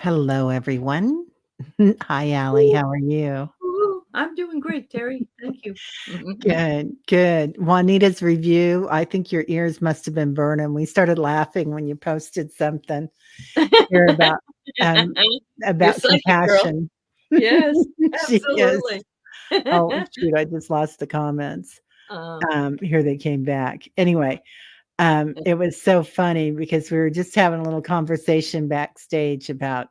Hello, everyone. Hi, Allie. Ooh, How are you? ooh, I'm doing great, Terry. Thank you. Good, good. Juanita's review. I think your ears must have been burning. We started laughing when you posted something here um You're about psychic, girl. compassion. Yes, She is. absolutely. Oh, shoot, I just lost the comments. uh, Here they came back. Anyway, it was so funny because we were just having a little conversation backstage about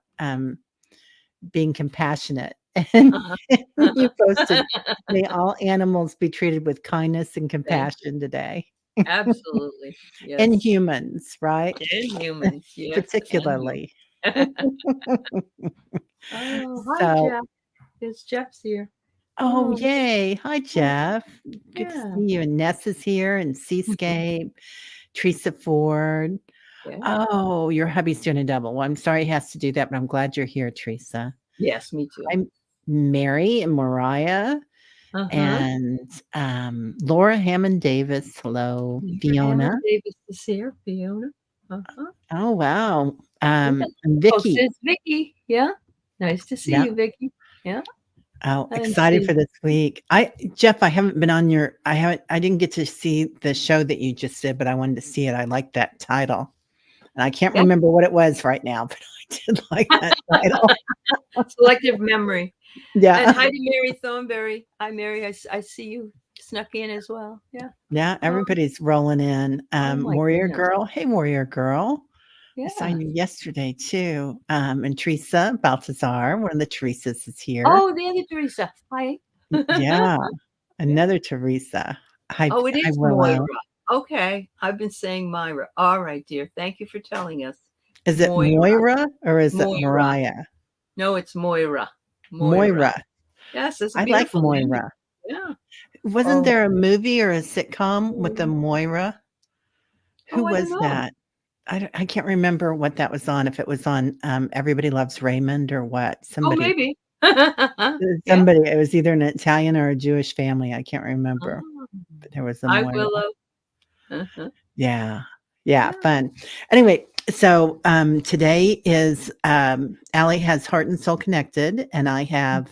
being compassionate. And uh-huh. you posted, "May all animals be treated with kindness and Thank you. compassion today." Absolutely. And Yes. humans, right? And humans. Yes. And Particularly. humans. Oh, hi, So Jeff. It's Jeff's here. oh, Oh, yay. Hi, oh, Jeff. Good to yeah. see you. And Ness is here, and Seascape, Teresa Ford. Yeah. Oh, your hubby's doing a double. Well, I'm sorry he has to do that, but I'm glad you're here, Teresa. Yes, me too. I'm Mary and Mariah. Uh-huh. And, Laura Hammond Davis, hello. Fiona. Hammond Davis is here. Fiona. Uh-huh. Oh, wow. Yeah. And Oh, Vicky. sis Vicky. Yeah. Nice to see Yeah. you, Vicky. Yeah. Oh, I didn't excited see. for this week. Jeff, I didn't get to see the show that you just did, but I wanted to see it. I like that title. And I can't Yeah. remember what it was right now, but I did like that title. Selective memory. And Yeah. hi to Mary Thornberry. Hi, Mary. I see you snuck in as well. Yeah. Yeah, Oh, everybody's rolling in. oh my Warrior goodness. Girl. Hey, Warrior Girl. I saw Yeah. you yesterday too. And Teresa Baltazar, one of the Teresas is here. Oh, the other Teresa. Hi. Yeah, Yeah. another Teresa. Oh, it Hi, is Moira. Willow. Okay. I've been saying Myra. All right, dear. Thank you for telling us. Is it Moira. Moira or is it Moira. Mariah? No, it's Moira. Moira. Moira. Yes, it's a I like beautiful name. Moira. Yeah. Wasn't Oh, there a movie or a sitcom with the Moira. Moira? Who Oh, I don't was know. that? I can't remember what that was on, if it was on, Everybody Loves Raymond or what. Oh, maybe. Yeah. Somebody, it was either an Italian or a Jewish family, I can't remember, Oh. but there was a Hi, Moira. Willow. Uh-huh. Yeah. Yeah, Yeah. fun. Anyway, so, today is, Allie has Heart and Soul Connected, and I have,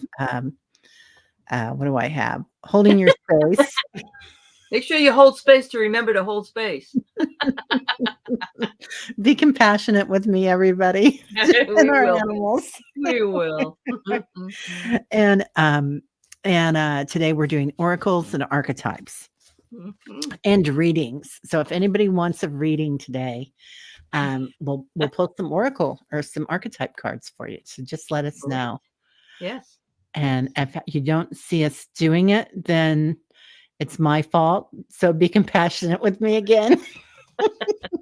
what do I have? Holding Your Space. Make sure you hold space to remember to hold space. Be compassionate with me, everybody, and We our will be. animals. We will. And, today we're doing oracles and archetypes and readings. So if anybody wants a reading today, we'll pull some oracle or some archetype cards for you. So just let us Great. know. Yes. And if you don't see us doing it, then it's my fault. So be compassionate with me again.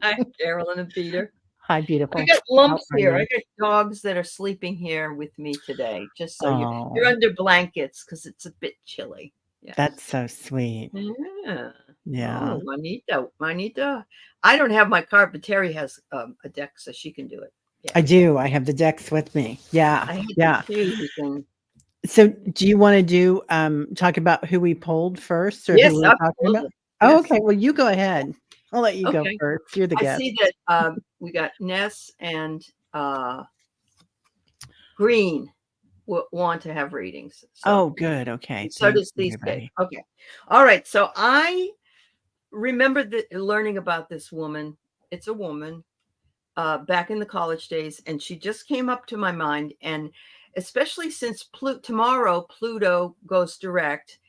Hi, Carolyn and Peter. Hi, I beautiful. got How lumps are here. I you? got dogs that are sleeping here with me today. Just so you're Oh, under blankets because it's a bit chilly. that's Yes. so sweet. Yeah. Yeah. Oh, Juanita. Juanita. I don't have my card, but Terry has a deck, so she can do it. Yeah. I do. I have the decks with me. Yeah. I hate the Yeah. shoes and So do you want to talk about who we polled first or who yes, we're talking about? absolutely. Oh, Yes. okay. Well, you go ahead. I'll let you go Okay. first. You're the I guest. see that we got Ness and uh, Green want to have readings. So Oh, good. Okay. so Thank does you, Seascape. everybody. Okay. All right. So I remember learning about this woman. It's a woman back in the college days, and she just came up to my mind. And especially since tomorrow Pluto goes direct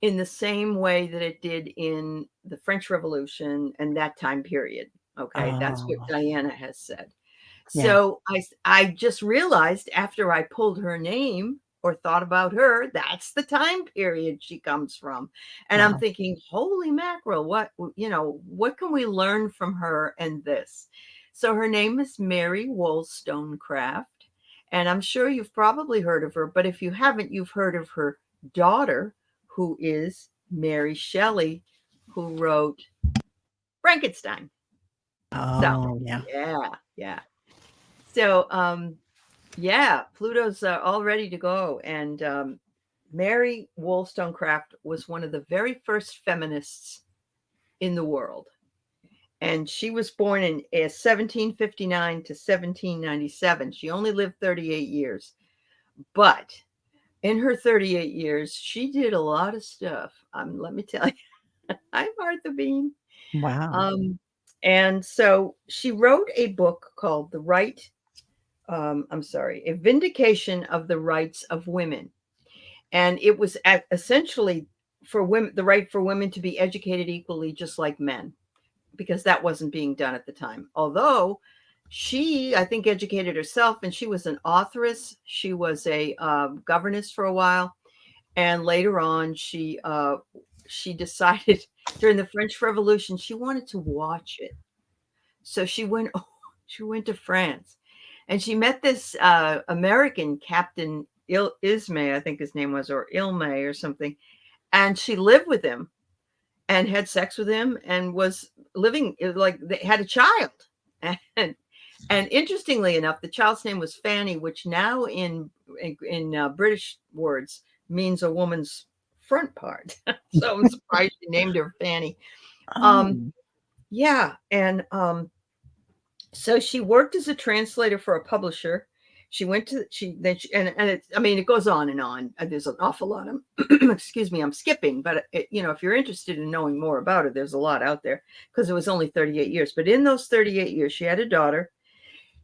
in the same way that it did in the French Revolution and that time period. Okay, that's what Oh, Diana has said. yeah. So I just realized after I pulled her name or thought about her, that's the time period she comes from. And I'm Wow. thinking, holy mackerel, what can we learn from her and this? So her name is Mary Wollstonecraft. And I'm sure you've probably heard of her, but if you haven't, you've heard of her daughter, who is Mary Shelley, who wrote Frankenstein. So, Oh, yeah. yeah, yeah. So, yeah, Pluto's all ready to go. And Mary Wollstonecraft was one of the very first feminists in the world. and she was born in 1759 to 1797. She only lived 38 years, but in her 38 years, she did a lot of stuff. Let me tell you, I'm Martha Bean. Wow. And so she wrote a book called A Vindication of the Rights of Women. And it was essentially for women, the right for women to be educated equally, just like men, because that wasn't being done at the time. Although she, I think, educated herself, and she was an authoress. She was a governess for a while, and later on, she decided during the French Revolution she wanted to watch it. So she went she went to France, and she met this American Captain Ismay, I think his name was, or Ilmay or something, and she lived with him and had sex with him and was living like they had a child. And and interestingly enough, the child's name was Fanny, which now in British words means a woman's front part. So I'm surprised she named her Fanny. Um, Oh, yeah, and so she worked as a translator for a publisher. She went to she then she, and it, I mean, it goes on and on. There's an awful lot of excuse me, I'm skipping, but if you're interested in knowing more about it, there's a lot out there because it was only 38 years. But in those 38 years, she had a daughter.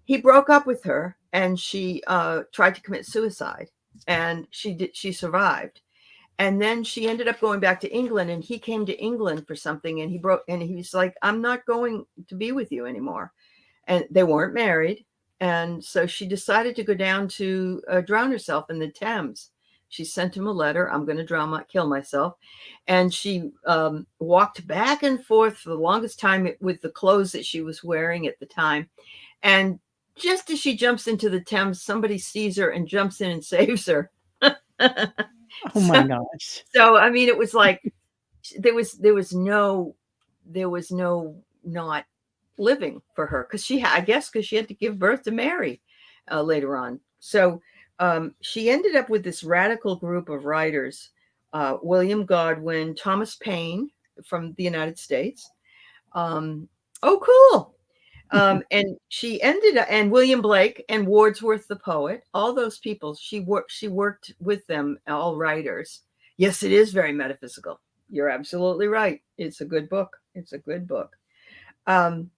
He broke up with her, and she tried to commit suicide, and she survived. And then she ended up going back to England, and he came to England for something, and he was like, I'm not going to be with you anymore. And they weren't married. And so she decided to go down to drown herself in the Thames. She sent him a letter, I'm going to kill myself. And she walked back and forth for the longest time with the clothes that she was wearing at the time. And just as she jumps into the Thames, somebody sees her and jumps in and saves her. oh my so, gosh. so I mean, it was like there was no not living for her because I guess because she had to give birth to Mary later on. So she ended up with this radical group of writers: William Godwin, Thomas Paine from the United States. Oh, cool. And she ended up, and William Blake and Wordsworth the poet, all those people, she worked with them, all writers. Yes, it is very metaphysical. You're absolutely right. It's a good book. It's a good book. Um,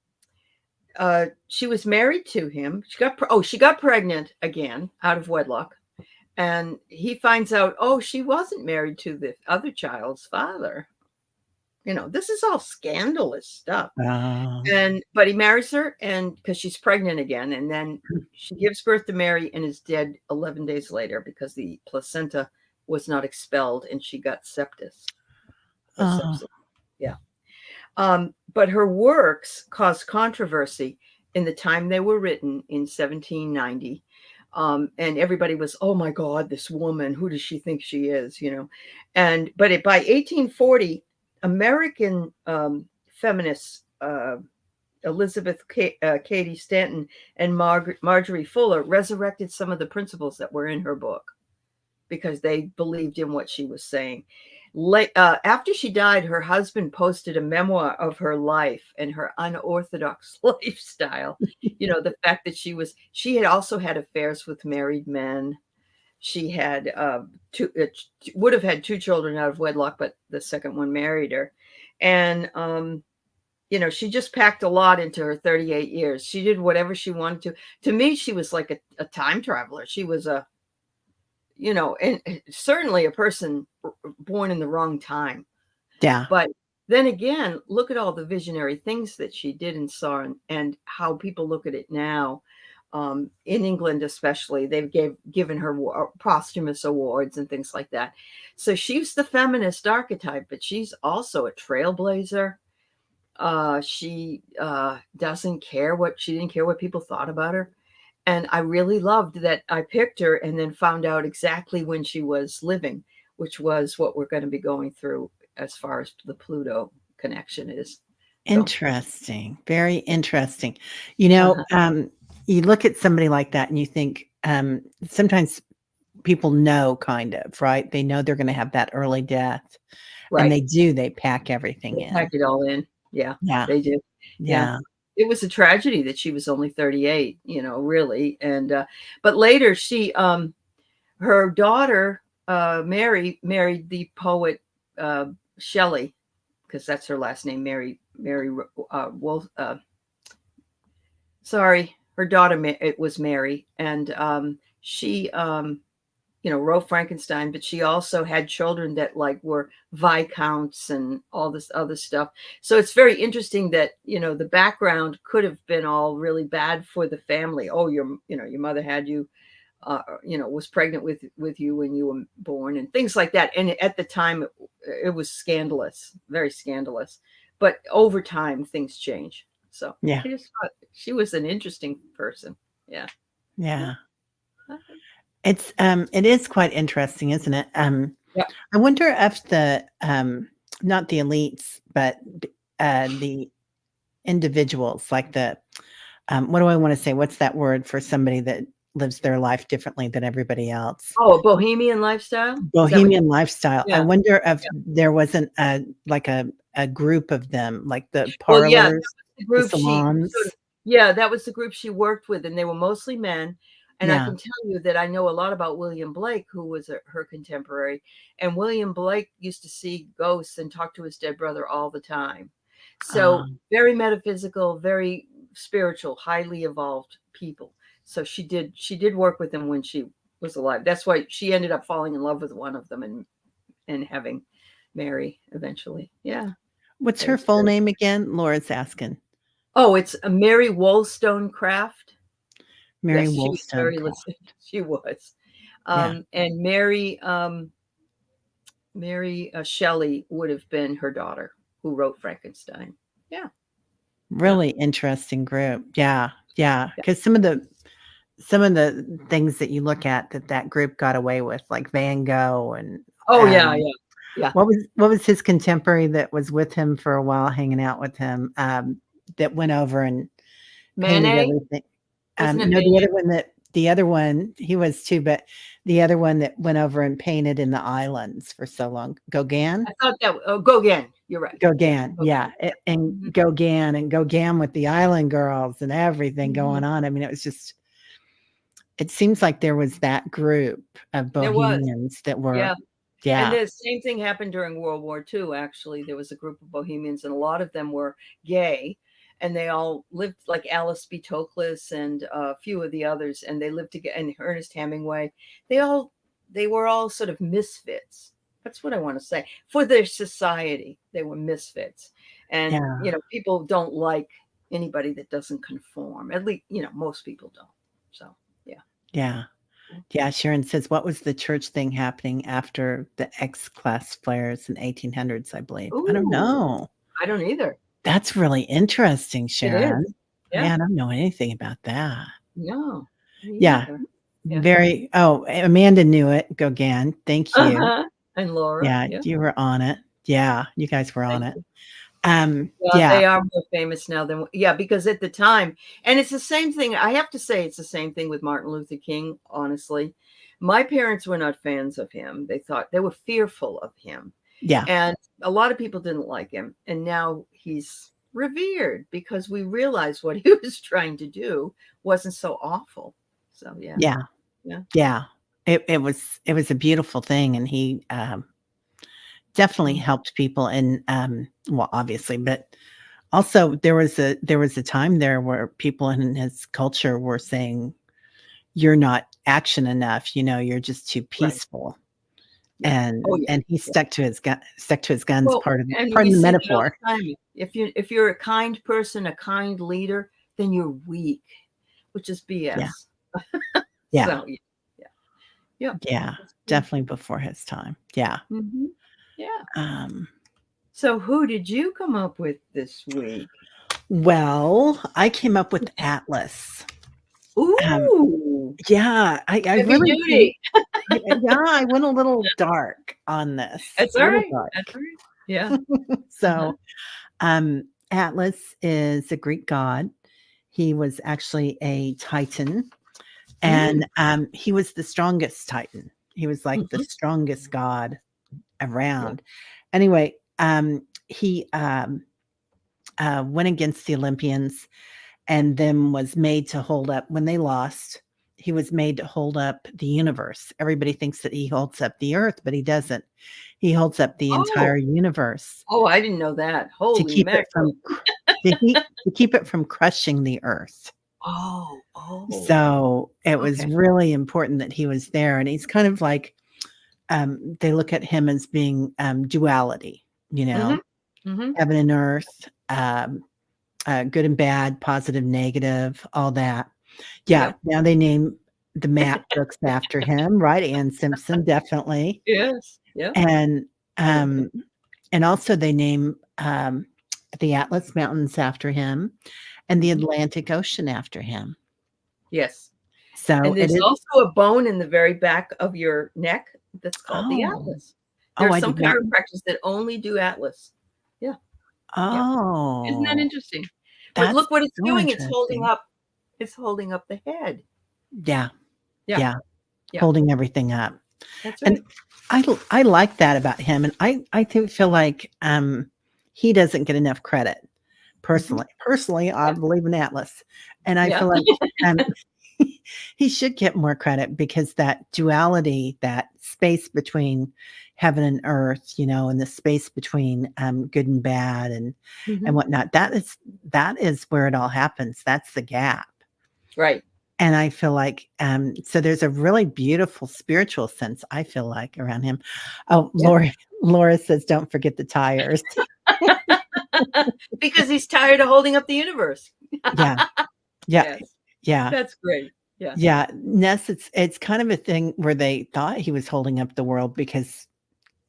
she was married to him. She got pregnant again out of wedlock, and he finds out, oh, she wasn't married to the other child's father. This is all scandalous stuff. Oh, But he marries her, and because she's pregnant again, and then she gives birth to Mary and is dead 11 days later because the placenta was not expelled and she got sepsis. oh, Sepsis. Yeah. But her works caused controversy in the time they were written in 1790. And everybody was, oh my God, this woman, who does she think she is? But by 1840, American feminists, Elizabeth Cady Stanton and Marjorie Fuller, resurrected some of the principles that were in her book because they believed in what she was saying. After she died, her husband posted a memoir of her life and her unorthodox lifestyle. The fact that she had also had affairs with married men. She had would have had 2 children out of wedlock, but the second one married her. And she just packed a lot into her 38 years. She did whatever she wanted to. To me, she was like a time traveler. She was and certainly a person born in the wrong time. yeah. But then again, look at all the visionary things that she did and saw, and how people look at it now. In England, especially, they've given her posthumous awards and things like that. So she's the feminist archetype, but she's also a trailblazer. She didn't care what people thought about her. And I really loved that I picked her and then found out exactly when she was living, which was what we're going to be going through as far as the Pluto connection is. So, Interesting. Very interesting. uh-huh. You look at somebody like that and you think, sometimes people know kind of, right? They know they're going to have that early death and Right. they pack everything They in. packed it all in. Yeah, Yeah. they did. Yeah. Yeah. It was a tragedy that she was only 38, really. And but later her daughter Mary married the poet uh, Shelley, because that's her last name, Mary Wolf. Sorry, her daughter it was Mary, and she wrote Frankenstein, but she also had children that like were viscounts and all this other stuff. So it's very interesting that the background could have been all really bad for the family. Oh, your mother had you, was pregnant with you when you were born, and things like that. And at the time, it was scandalous, very scandalous. But over time, things change. So Yeah. I just thought she was an interesting person. Yeah. Yeah. It is quite interesting, isn't it? Yeah. I wonder if not the elites, but the individuals, like what do I want to say? What's that word for somebody that lives their life differently than everybody else? Oh, a bohemian lifestyle? Is that what you Bohemian lifestyle. I Yeah, wonder if yeah. there wasn't a group of them, like the Well, yeah, that parlors, was the the group she sort salons. of yeah, that was the group she worked with, and they were mostly men, and I Yeah. can tell you that I know a lot about William Blake, who was her contemporary, and William Blake used to see ghosts and talk to his dead brother all the time. So, Um, very metaphysical, very spiritual, highly evolved people. So she did work with them when she was alive. That's why she ended up falling in love with one of them and having Mary eventually. Yeah. what's her Very, full very name again? Laura's asking. Oh, it's a Mary Wollstonecraft. Mary Yes, she was very Wollstonecraft. listening. She was. Yeah. And Mary Shelley would have been her daughter who wrote Frankenstein. Yeah. Yeah. Really interesting group. Yeah. Yeah. Yeah. Because some of the things that you look at that group got away with, like Van Gogh and Oh, yeah. um, Yeah. Yeah. what was his contemporary that was with him for a while, hanging out with him, that went over and painted Manet? everything. Wasn't it No, Manet? the other one, he was too, but the other one that went over and painted in the islands for so long, Gauguin? I thought that, oh, Gauguin. You're right. Yeah. Gauguin, yeah, Gauguin. and Mhm. Gauguin with the island girls and everything Mhm. going on. I mean, it seems like there was that group of There was. bohemians that were Yeah. And yeah, the same thing happened during World War II, actually. There was a group of Bohemians, and a lot of them were gay, and they all lived like Alice B. Toklas and a few of the others, and they lived together, and Ernest Hemingway. They were all sort of misfits. That's what I want to say. For their society, they were misfits. And, yeah, people don't like anybody that doesn't conform. At least, most people don't. So, yeah. yeah. Yeah, Sharon says, "What was the church thing happening after the X-class flares in 1800s, I believe?" I don't Ooh, know. I don't either. That's really interesting, It is. Sharon. Yeah. Yeah, I don't know anything about that. No, me Yeah, neither. Yeah. Amanda knew it, Gauguin, thank you. Uh-huh. And Laura, Yeah, yeah, you were on it. Yeah, you guys were on thank it. you. Yeah, Yeah, they are more famous now than yeah, because at the time, and it's the same thing. I have to say, it's the same thing with Martin Luther King. Honestly, my parents were not fans of him. They were fearful of him, yeah, and a lot of people didn't like him. And now he's revered because we realized what he was trying to do wasn't so awful. So yeah, yeah, yeah. yeah. It was a beautiful thing, and he, definitely Mm. helped people and, well, obviously, but also there was a time there where people in his culture were saying, "You're not action enough, you're just too Right. peaceful." Yeah. Oh And yeah. and he Yeah. stuck to his guns, Well, pardon and we pardon the see that all metaphor. the time. If you're a kind person, a kind leader, then you're weak, which is Yeah, BS. yeah, So yeah, yeah, yeah. yeah, That's true. definitely before his time. Yeah. Mhm. Yeah. Um, So who did you come up with this week? well, I came up with Atlas. Um, Ooh, yeah, I heavy really think duty. yeah, I went a little dark on this, That's a all little right. dark. That's all right. Yeah. Uh-huh. So, Atlas is a Greek god. He was actually a Titan, Mm, and, he was the strongest Titan. He was like the mhm. strongest god Yeah. around. Anyway, he, went against the Olympians and then was made to hold up when they lost. He was made to hold up the universe. Everybody thinks that he holds up the earth, but he doesn't. He holds up the Oh, entire universe oh, I didn't know that. to Holy keep it mackerel. from to keep it from crushing the earth. Oh, oh, So it was okay. really important that he was there, and he's kind of like they look at him as being duality, you Mhm, know, mhm. heaven and earth, good and bad, positive, negative, all that. Yeah, Yep. now they name the map books after him, right? Anne Simpson, definitely. Yes. Yep. And, I love it. um, and also they name, the Atlas Mountains after him and the Mhm. Atlantic Ocean after him. Yes. So And it there's is. also a bone in the very back of your neck that's called the Oh. atlas. There Oh, are I some did not. chiropractors that only do atlas. Yeah, yeah. Isn't that Oh, interesting? But that's look what it's so doing, interesting. it's holding up the head. Yeah, Yeah, yeah, yeah, holding everything up. that's And right. I like that about him, and I do feel like, he doesn't get enough credit Mhm. personally, I Yeah, believe in Atlas, and I yeah. feel like, um, he should get more credit because that duality, that space between heaven and earth, and the space between, good and bad and Mhm. whatnot, that is where it all happens, that's the gap, Right. and I feel like, so there's a really beautiful spiritual sense, I feel like, around him. Oh, Yeah. Laura says, "Don't forget the tires." Because he's tired of holding up the universe. Yeah, yeah, Yes, yeah. that's great. Yeah, Yeah, Ness, it's kind of a thing where they thought he was holding up the world because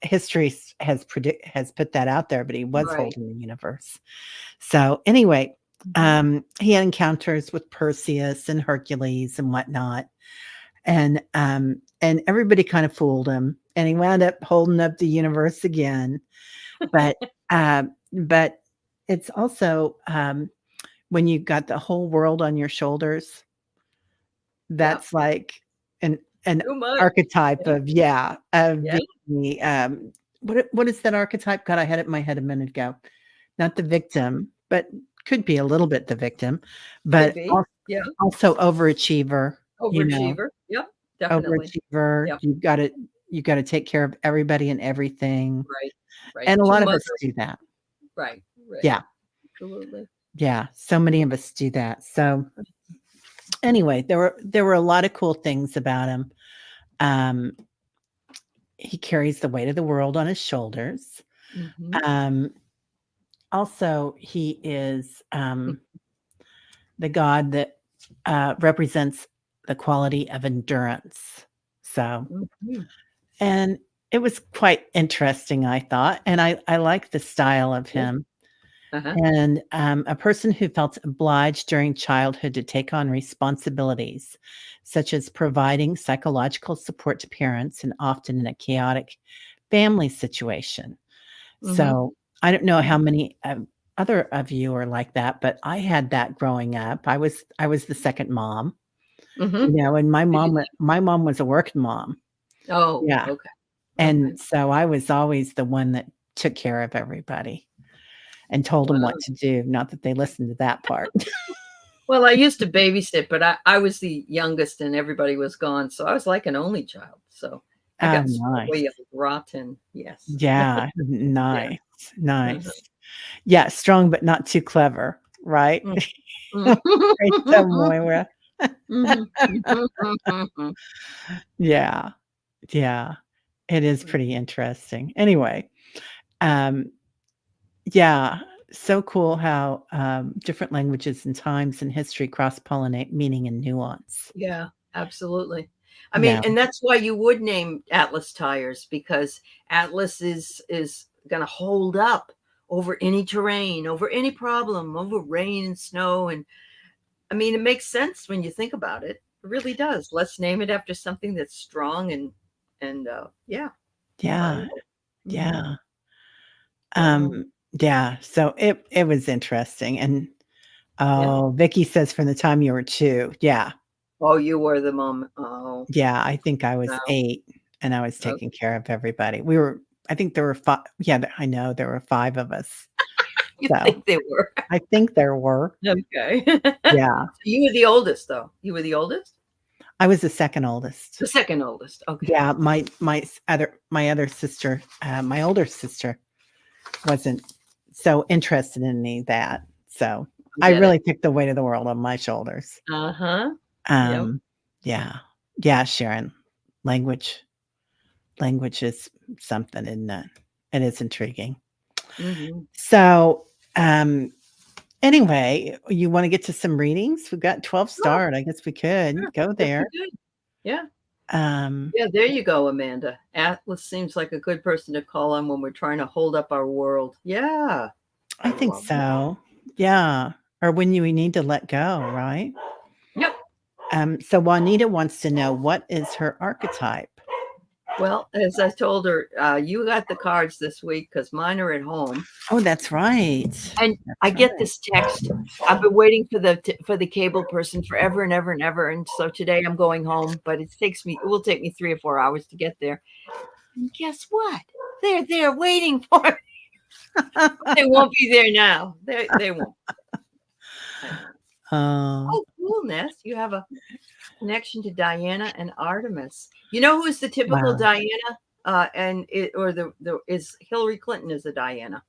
history has put that out there, but he was right. holding the universe. So anyway, Mhm. he had encounters with Perseus and Hercules and whatnot, and everybody kind of fooled him, and he wound up holding up the universe again. But but it's also when you got the whole world on your shoulders. Yep. That's like an Too much. archetype Yeah, of yeah, of yeah. being the, what is that archetype? God, I had it in my head a minute ago. Not the victim, but could be a little bit the victim, Could but be. Yeah. also overachiever, you know, Overachiever. Yep, definitely. overachiever. Yep. You gotta take care of everybody and everything, Right, right. and a 2 lot of us mothers. do that. Right, right. Yeah, Absolutely. yeah, so many of us do that. So, anyway, there were a lot of cool things about him. Um He carries the weight of the world on his shoulders. Mhm. Um, Also, he is, the god that, represents the quality of endurance. So Mhm. and it was quite interesting, I thought, and I like the style of Yeah. him. Uh-huh. And, a person who felt obliged during childhood to take on responsibilities, such as providing psychological support to parents and often in a chaotic family situation. Mhm. So, I don't know how Mhm. many, other of you are like that, but I had that growing up. I was the 2nd mom, Mhm. and my I did mom wa too. my mom was a working mom. Oh, Yeah, okay. Okay. and so I was always the one that took care of everybody and told them what Wow. to do, not that they listened to that part. Well, I used to babysit, but I was the youngest and everybody was gone, so I was like an only child, so I Oh, got nice. way of rotten, yes. Yeah, Yeah. nice, Uh-huh. nice. Yeah, strong but not too clever, right? Mm. Great stuff, Moira. Mhm. Mhm. Yeah, yeah, it is pretty interesting. Anyway, um, yeah, so cool how, different languages and times and history cross-pollinate meaning and nuance. Yeah, absolutely. I mean, Yeah, and that's why you would name Atlas tires because Atlas is gonna hold up over any terrain, over any problem, over rain and snow, and I mean, it makes sense when you think about it. It really does. Let's name it after something that's strong and yeah, yeah, valuable. Mhm. yeah. Wow. Yeah, so it was interesting, and Yeah. oh, Vicky says from the time you were 2. Yeah, Oh, you were the mom. Oh, yeah, I think I was wow. 8, and I was Okay. taking care of everybody. I think there were I know there were 5 of us. You So think they were? I think there were. Okay. Yeah. You were the oldest, though. You were the oldest? I was the second oldest. The second oldest. Okay. Yeah, my other sister, my older sister, wasn't so interested in me that. So I Get it. really took the weight of the world on my shoulders. Uh-huh. Yep. Yeah, yeah, Sharon, language, language is something, isn't it? It is intriguing. Mhm. So, anyway, you want to get to some readings? We've got 12 Sure, starred. I guess we could sure. go Yes, there. we did. Yeah. Um, Yeah, there you go, Amanda. Atlas seems like a good person to call on when we're trying to hold up our world. Yeah. I I think love that. so. Yeah. Or when you need to let go, right? Yep. So Juanita wants to know, what is her archetype? Well, as I told her, you got the cards this week because mine are at home. Oh, that's right. And I That's get right. this text. I've been waiting for the cable person forever and ever and ever. And so today I'm going home, but it will take me 3 or 4 hours to get there. And guess what? They're there waiting for me. They won't be there now. They won't. Oh, Oh, cool, Ness. You have a connection to Diana and Artemis. You know who is the typical wow. Diana? And it or the is Hillary Clinton is a Diana.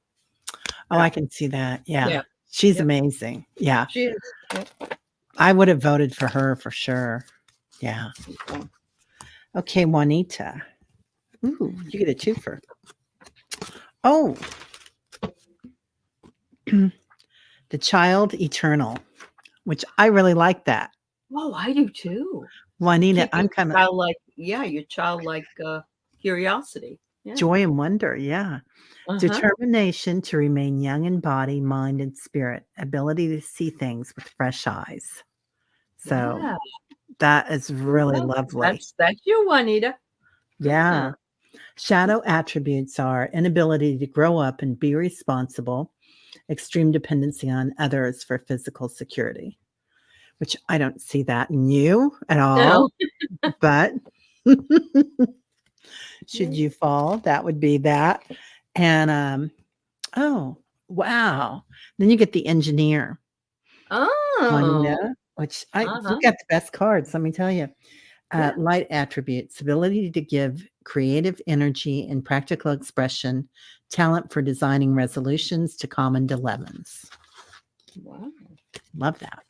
Oh, Yeah. I can see that. Yeah. Yeah. She's Yep. amazing. Yeah. She is. Yep. I would have voted for her for sure. Yeah. Okay, Juanita. Ooh, you get a twofer. Oh, the child eternal, which I really like that. Oh, I do too. Juanita, Keep your I'm kind of childlike, yeah, your childlike curiosity. Yeah. joy and wonder. Yeah. Uh-huh. Determination to remain young in body, mind, and spirit. Ability to see things with fresh eyes. So Yeah. that is really Well, lovely. that's you, Juanita. Yeah. Shadow attributes are inability to grow up and be responsible, extreme dependency on others for physical security, which I don't see that in you at all. No. But should you fall, that would be that. And oh, wow. Then you get the engineer, Oh. Juanita, which you Uh-huh. got the best cards, let me tell you. Yeah. Light attributes, ability to give creative energy and practical expression, talent for designing resolutions to common dilemmas. Wow. Love that.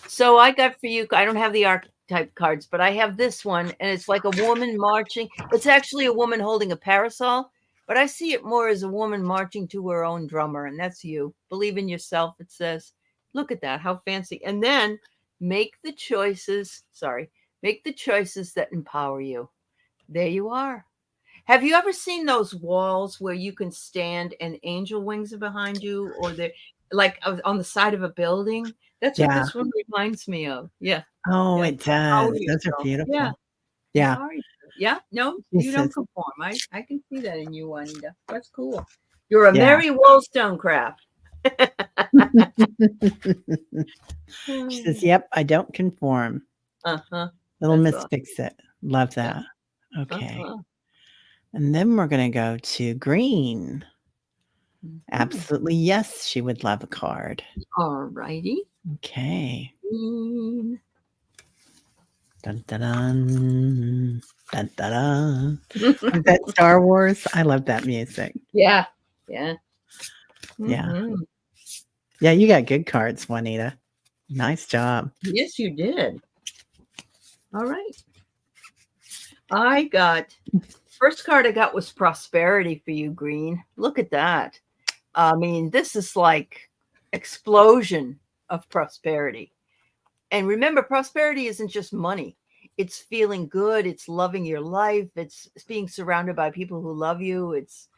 So I got for you, I don't have the archetype cards, but I have this one, and it's like a woman marching. It's actually a woman holding a parasol, but I see it more as a woman marching to her own drummer, and that's you. Believe in yourself, it says. Look at that, how fancy. And then make the choices, make the choices that empower you. There you are. Have you ever seen those walls where you can stand and angel wings are behind you, or they're like on the side of a building? That's what Yeah. this one reminds me of. Yeah. Oh, Yeah. it Empower does. Those are yourself. Yeah. beautiful. Yeah. Empower yourself. Yeah. No, She you don't says, conform. I can see that in you, Juanita. That's cool. You're a yeah. Mary Wollstonecraft. She says, yep, I don't conform. Uh-huh. Little That's Miss awesome. Fix It. Love Yeah. that. Okay. Uh-huh. And then we're going to go to green. Mhm. Absolutely. Yes, she would love a card. All righty. Okay. Mm. Dun, dun, dun. Dun, dun, dun. Is that Star Wars? I love that music. Yeah. Yeah. Yeah. Mhm. Yeah, you got good cards, Juanita. Nice job. Yes, you did. All right. First card I got was prosperity for you, Green. Look at that. I mean, this is like explosion of prosperity. And remember, prosperity isn't just money. It's feeling good, it's loving your life, it's being surrounded by people who love you. It's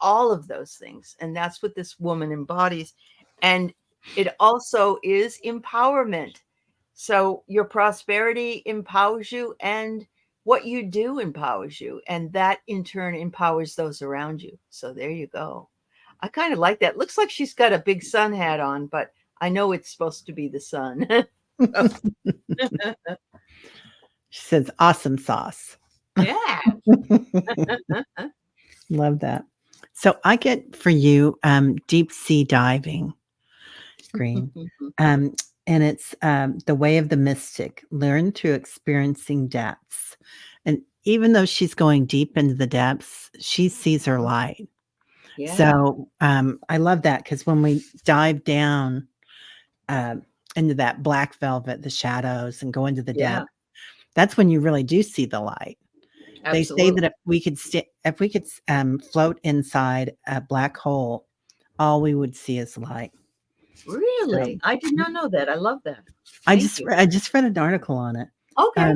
all of those things. And that's what this woman embodies. And it also is empowerment. So your prosperity empowers you, and what you do empowers you, and that in turn empowers those around you. So there you go. I kind of like that. Looks like she's got a big sun hat on, but I know it's supposed to be the sun. She says, awesome sauce. Yeah. Love that. So I get for you deep sea diving green. Um, and it's the way of the mystic, learn through experiencing depths. And even though she's going deep into the depths, she sees her light. Yeah. So I love that because when we dive down uh, into that black velvet, the shadows, and go into the Yeah. depth, that's when you really do see the light. They say Absolutely. that if we could float inside a black hole, all we would see is light. Really? I did not know that. I love that. Thank you. I just read an article on it. Okay.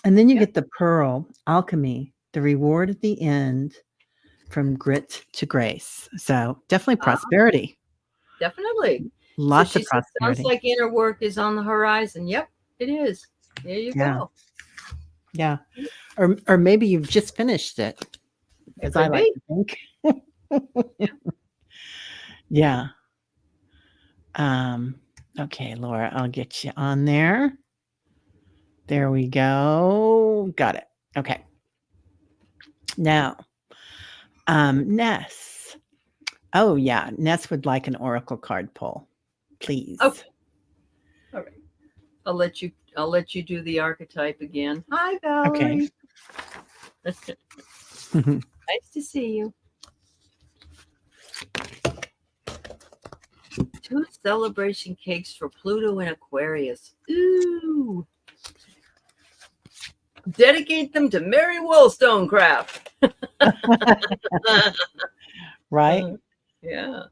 And then you Yeah. get the pearl alchemy, the reward at the end from grit to grace. So definitely Ah, prosperity, definitely. So lots she of said, sounds prosperity. like inner work is on the horizon. Yep, it is. There you Yeah, go. yeah. Or maybe you've just finished it, It as I could like be. to think. Yeah. Yeah. Okay, Laura, I'll get you on there. There we go. Got it. Okay. Now, Ness. Oh yeah, Ness would like an oracle card pull, please. Okay. All right. I'll let you do the archetype again. Hi, Okay. Valerie. Nice to see you. 2 celebration cakes for Pluto in Aquarius. Ooh. Dedicate them to Mary Wollstonecraft. Right? Yeah.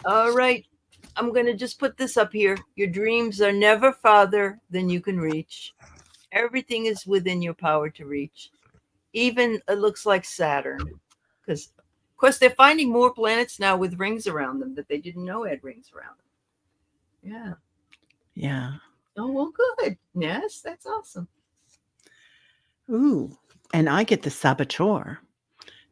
All right. I'm going to just put this up here. Your dreams are never farther than you can reach. Everything is within your power to reach. Even it looks like Saturn. Because, of course, they're finding more planets now with rings around them that they didn't know had rings around them. Yeah. Yeah. Oh, well, good. Yes, that's awesome. Ooh, and I get the saboteur.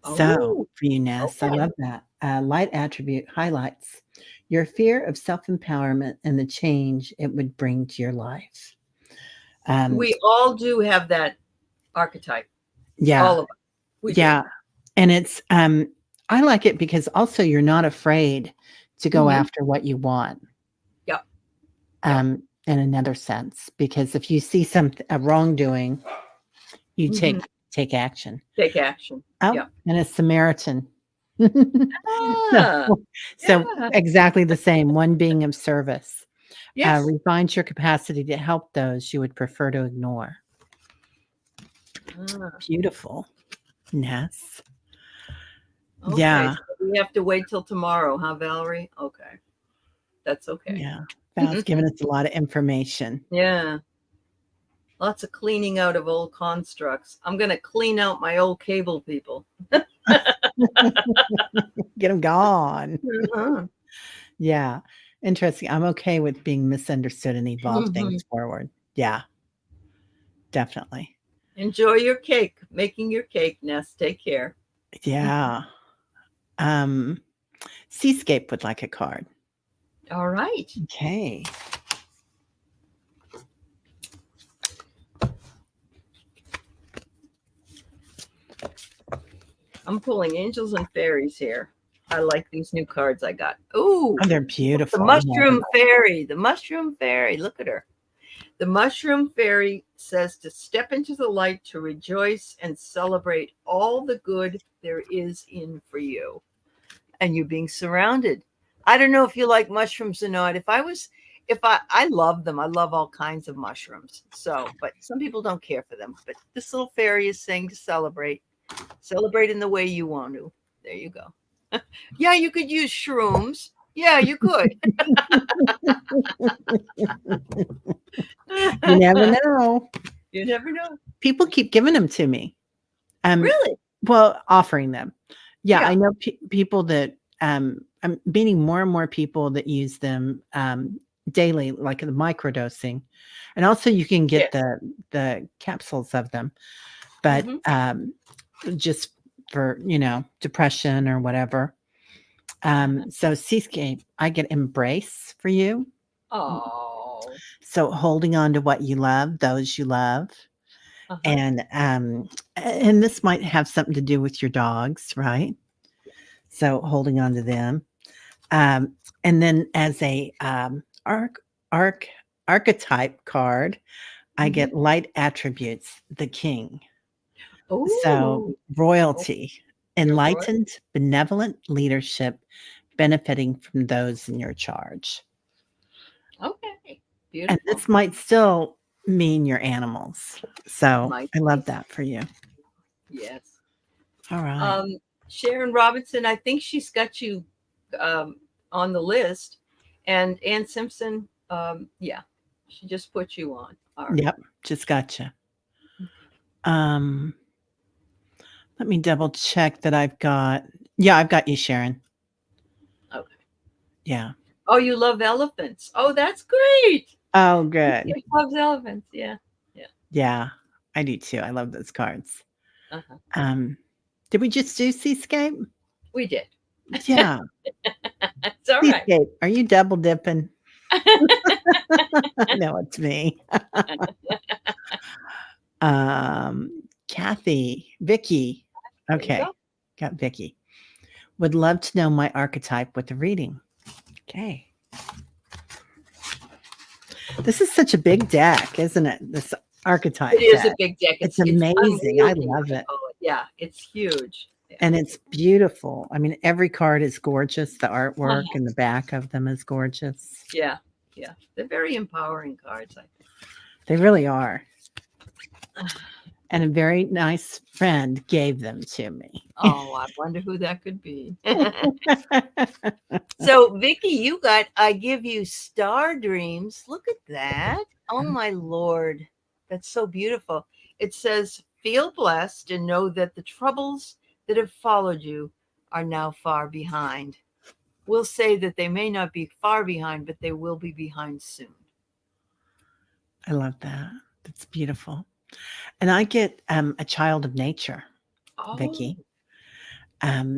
So Oh, for you, Ness, I okay. love that. Light attribute highlights your fear of self-empowerment and the change it would bring to your life. We all do have that archetype. Yeah. All of us. We do. Yeah. And it's I like it because also you're not afraid to go Mhm. after what you want. Yep. Yep. In another sense, because if you see a wrongdoing, you Mhm. take action. Take action. Oh, Yep. and a Samaritan. Ah, So yeah. exactly the same, one being of service. Yes. Refines your capacity to help those you would prefer to ignore. Ah, Beautiful. Ness. okay. Yeah. So we have to wait till tomorrow, huh, Valerie? Okay. That's okay. Yeah. Val's given us a lot of information. Yeah. Lots of cleaning out of old constructs. I'm going to clean out my old cable people. Get them gone. Uh-huh. Yeah. Interesting. I'm okay with being misunderstood and evolve Mhm. things forward. Yeah. Definitely. Enjoy your cake. Making your cake, Ness. Take care. Yeah. Seascape would like a card. All right. Okay. I'm pulling angels and fairies here. I like these new cards I got. Ooh, Oh, they're the beautiful. mushroom fairy. The mushroom fairy. Look at her. The mushroom fairy says to step into the light to rejoice and celebrate all the good there is in for you. And you being surrounded. I don't know if you like mushrooms or not. I love them. I love all kinds of mushrooms. So, but some people don't care for them. But this little fairy is saying to celebrate. Celebrate in the way you want to. There you go. Yeah, you could use shrooms. Yeah, you could. You never know. You never know. People keep giving them to me. Really? Well, offering them. Yeah, I Yeah. know people that I'm meeting more and more people that use them daily, like the microdosing, and also you can get Yes. the capsules of them, but just for depression or whatever. So Seascape, I get embrace for you. Oh. So holding on to what you love, those you love, Uh-huh. And this might have something to do with your dogs, right? So holding on to them. Um, and then as a arc archetype card, I Mhm. get light attributes, the king. So Ooh. Oh, royalty, you're right. enlightened, benevolent leadership, benefiting from those in your charge. Okay. And Beautiful. this might still mean your animals. So Might I be. love that for you. Yes. All right. Um, Sharon Robinson, I think she's got you um, on the list. And Ann Simpson, yeah, she just put you on. All right. Yep. Just gotcha. Um, let me double check that I've got. Yeah, I've got you, Sharon. Okay. Yeah. Oh, you love elephants. Oh, that's great. Oh, good. She loves elephants. Yeah. Yeah. Yeah, I do too. I love those cards. Uh-huh. Um, did we just do Seascape? We did. Yeah. It's all right. Seascape. Are you double dipping? No, it's me. Kathy, Vicky. There you Okay. go. Got Vicky. Would love to know my archetype with the reading. Okay. This is such a big deck, isn't it? This archetype It is a deck. big deck. It's It's amazing. I unwieldy, what love they it. call it. Yeah, it's huge. Yeah. And it's beautiful. I mean, every card is gorgeous. The artwork Uh-huh. and the back of them is gorgeous. Yeah. Yeah. They're very empowering cards, I think. They really are. And a very nice friend gave them to me. Oh, I wonder who that could be. So, Vicky, you got I give you star dreams. Look at that. Oh my lord. That's so beautiful. It says, "Feel blessed and know that the troubles that have followed you are now far behind." We'll say that they may not be far behind, but they will be behind soon. I love that. That's beautiful. And I get a child of nature, Oh. Vicky.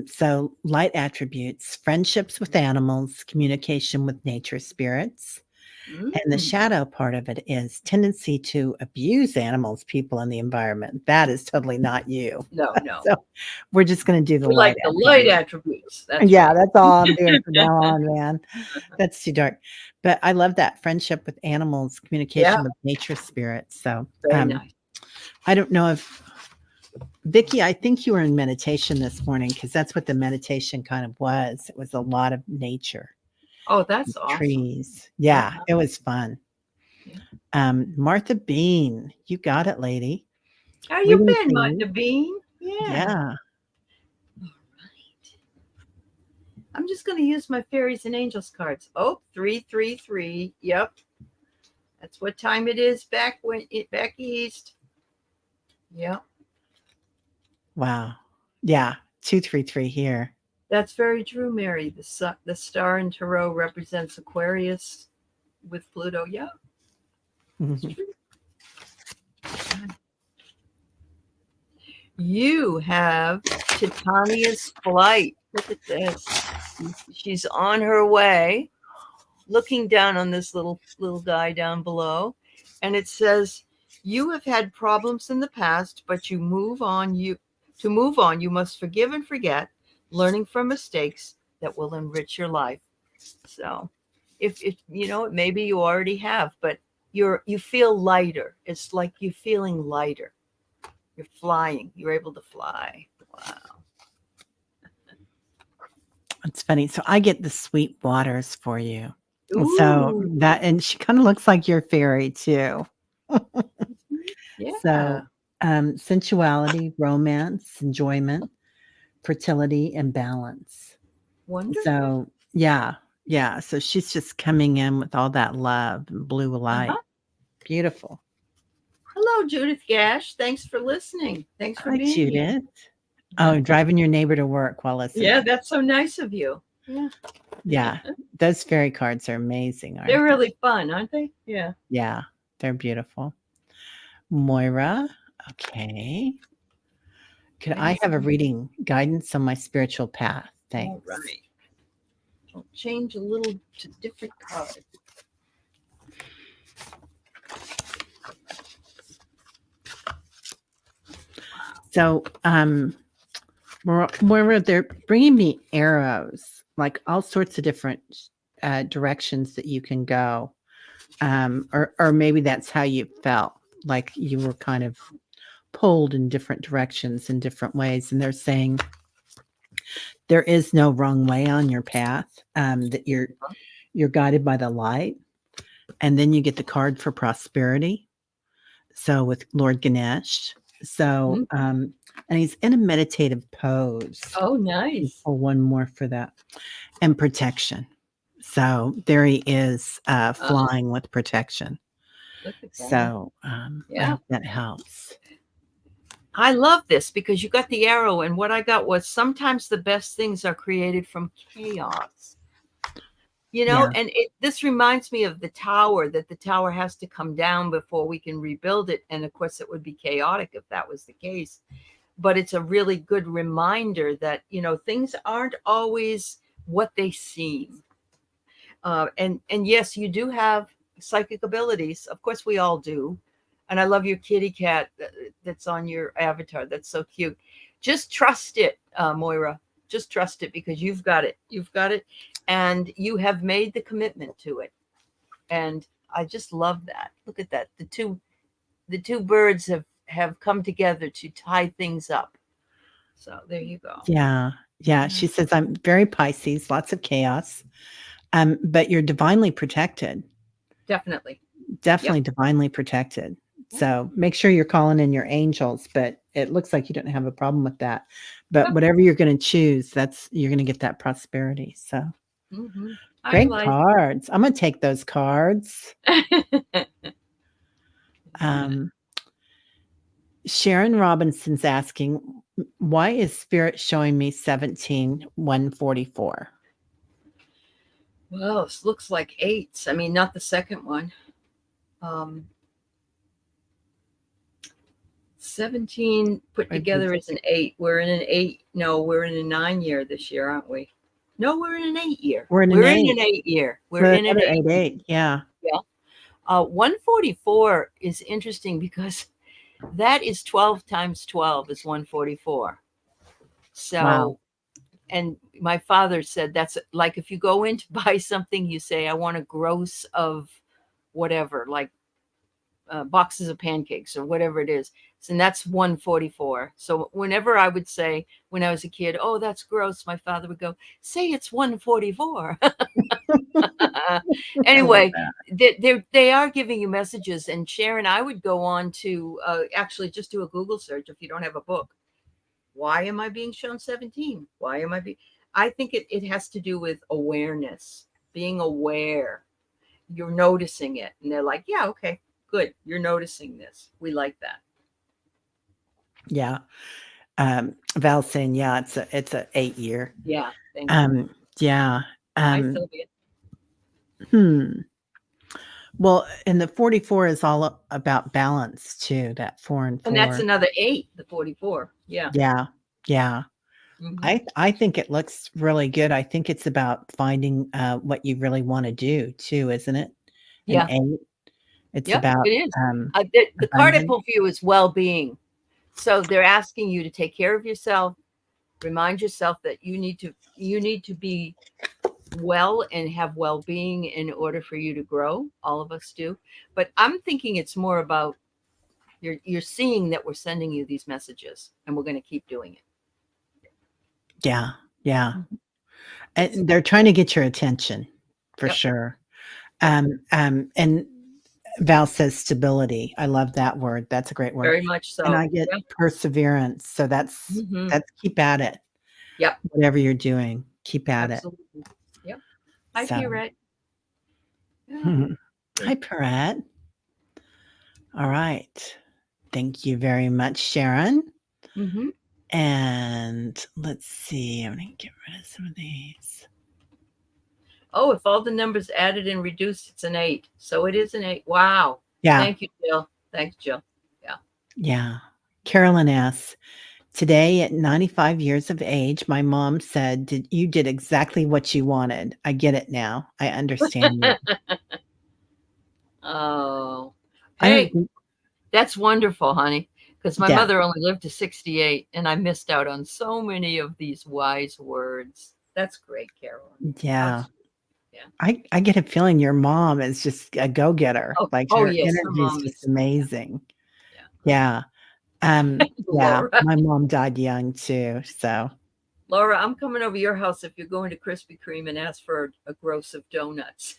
So light attributes, friendships with animals, communication with nature spirits. And the Mm. shadow part of it is tendency to abuse animals, people, and the environment. That is totally not you. No, no. So we're just going to do the We like light the light attributes. attributes. That's Yeah, right. that's all I'm doing from now on, man. That's too dark. But I love that friendship with animals, Yeah, communication with nature spirits. So very nice. I don't know if Vicky, I think you were in meditation this morning because that's what the meditation kind of was. It was a lot of nature, Oh, that's awesome. trees. Yeah, Uh-huh. it was fun. Yeah. Martha Bean, you got it, lady. How you Reading been, for Martha you. Bean? Yeah. Yeah. All right. I'm just going to use my fairies and angels cards. Oh, 333. Yep. That's what time it is back east. Yep. Wow. Yeah. 233 here. That's very true, Mary. The star in Tarot represents Aquarius with Pluto. Yeah, it's Mhm. true. You have Titania's flight. Look at this. She's on her way, looking down on this little guy down below, and it says, "You have had problems in the past, but you move on. You to move on, you must forgive and forget, learning from mistakes that will enrich your life." So, if you know, maybe you already have, but you feel lighter. It's like you feeling lighter. You're flying. You're able to fly. Wow. It's funny. So I get the sweet waters for you. So Ooh. that, and she kind of looks like your fairy too. Yeah. So sensuality, romance, enjoyment, fertility, and balance. Wonderful. So yeah, yeah. So she's just coming in with all that love and blue Uh-huh. light. Beautiful. Hello, Judith Gash. Thanks for listening. Thanks for Hi, being here. Judith. Oh, driving your neighbor to work while Yeah, listening. that's so nice of you. Yeah. Yeah, those fairy cards are amazing, They're aren't they? really fun, aren't they? Yeah. Yeah, they're beautiful. Moira, okay. Could I Nice. have a reading guidance on my spiritual path? All Thanks. right. I'll change a little to different cards. So, where they're bringing me arrows, like all sorts of different directions that you can go, or maybe that's how you felt, like you were kind of pulled in different directions in different ways, and they're saying there is no wrong way on your path. That you're guided by the light, and then you get the card for prosperity. So with Lord Ganesh. So, Mhm. and he's in a meditative pose. Oh, nice. Pull one more for that. And protection. So there he is, flying with protection. Look at that. So I Yeah. hope that helps. I love this because you got the arrow, and what I got was sometimes the best things are created from chaos. Yeah. And this reminds me of the tower, that the tower has to come down before we can rebuild it. And of course, it would be chaotic if that was the case. But it's a really good reminder that, things aren't always what they seem. And yes, you do have psychic abilities. Of course, we all do. And I love your kitty cat that's on your avatar. That's so cute. Just trust it, Moira. Just trust it, because you've got it. You've got it. And you have made the commitment to it. And I just love that. Look at that. The two birds have come together to tie things up. So there you go. Yeah. Yeah. She says, I'm very Pisces, lots of chaos. But you're divinely protected. Definitely. Definitely divinely protected. So make sure you're calling in your angels, but it looks like you don't have a problem with that. But whatever you're going to choose, you're going to get that prosperity. So great cards. I'm going to take those cards. Sharon Robinson's asking, why is Spirit showing me 17-144? Well, it looks like eights. I mean, not the second one. 17 put together is an 8. We're in an 8. No, we're in a 9 year this year, aren't we? No, we're in an 8 year. We're in an 8 year. We're in an 8. Yeah. Yeah. 144 is interesting because that is 12 times 12 is 144. So, wow. And my father said that's like if you go in to buy something, you say, I want a gross of whatever, like boxes of pancakes or whatever it is. And that's 144. So whenever I would say when I was a kid, oh, that's gross, my father would go, say it's 144. Anyway, they are giving you messages. And Sharon, I would go on to actually just do a Google search if you don't have a book. Why am I being shown 17? Why am I being? I think it has to do with awareness, being aware. You're noticing it. And they're like, yeah, okay, good. You're noticing this. We like that. Yeah. Val saying, yeah, it's a 8 year. Yeah. Thank you. Yeah. Hi, Sylvia. Well, and the 44 is all about balance too, that 4 and 4. And that's another 8, the 44. Yeah. Yeah. Yeah. I think it looks really good. I think it's about finding what you really want to do too, isn't it? Yeah. And 8. It's about it is. The card I pull for you is well-being. So they're asking you to take care of yourself. Remind yourself that you need to be well and have well-being in order for you to grow. All of us do. But I'm thinking it's more about you're seeing that we're sending you these messages, and we're going to keep doing it. Yeah. Yeah. And they're trying to get your attention for sure. And Val says stability. I love that word. That's a great word. Very much so. And I get perseverance. So that's keep at it. Yep. Whatever you're doing, keep at it. Yep. Hi, Pierrette. Hi, Pierrette. All right. Thank you very much, Sharon. And let's see. I'm going to get rid of some of these. Oh, if all the numbers added and reduced, it's an 8. So it is an 8. Wow. Yeah. Thank you, Jill. Thanks, Jill. Yeah. Yeah. Carolyn asks, today at 95 years of age, my mom said, you did exactly what you wanted. I get it now. I understand you. Oh. Hey, that's wonderful, honey. because my Yeah. mother only lived to 68, and I missed out on so many of these wise words. That's great, Carolyn. How Yeah. sweet. Yeah. I get a feeling your mom is just a go-getter. Oh, Like oh her yes, her energy is mom just is. amazing. Yeah. Yeah. Yeah, Laura. my mom died young too. So, Laura, I'm coming over your house if you're going to Krispy Kreme and ask for a gross of donuts.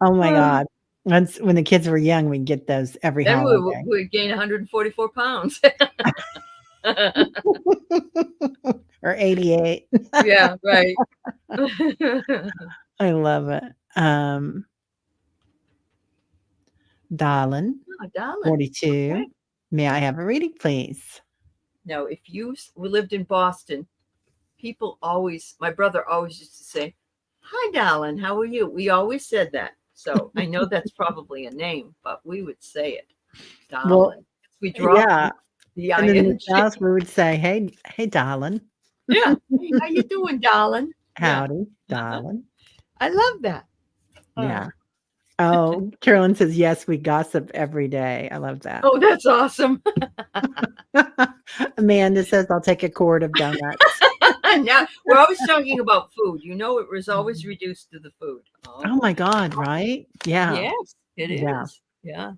oh my God. Once when the kids were young, we'd get those every Then we holiday. would gain 144 pounds. or 88. Yeah, right. I love it. Darling, Oh, darling. 42. Okay. May I have a reading, please? Now, if we lived in Boston, people always, my brother always used to say, "Hi, darling, how are you?" We always said that. So I know that's probably a name, but we would say it, Well, darling. We dropped yeah. the And in the ing. South, we would say, hey, darling. Yeah. Hey, how you doing, darling? Yeah. Howdy, darling. I love that. Yeah. Oh, Carolyn says, yes, we gossip every day. I love that. Oh, that's awesome. Amanda says, I'll take a quart of donuts. Now we're always talking about food. You know, it was always reduced to the food. Oh Oh, my God, right? Yeah. yes, it Yeah. is. Yeah.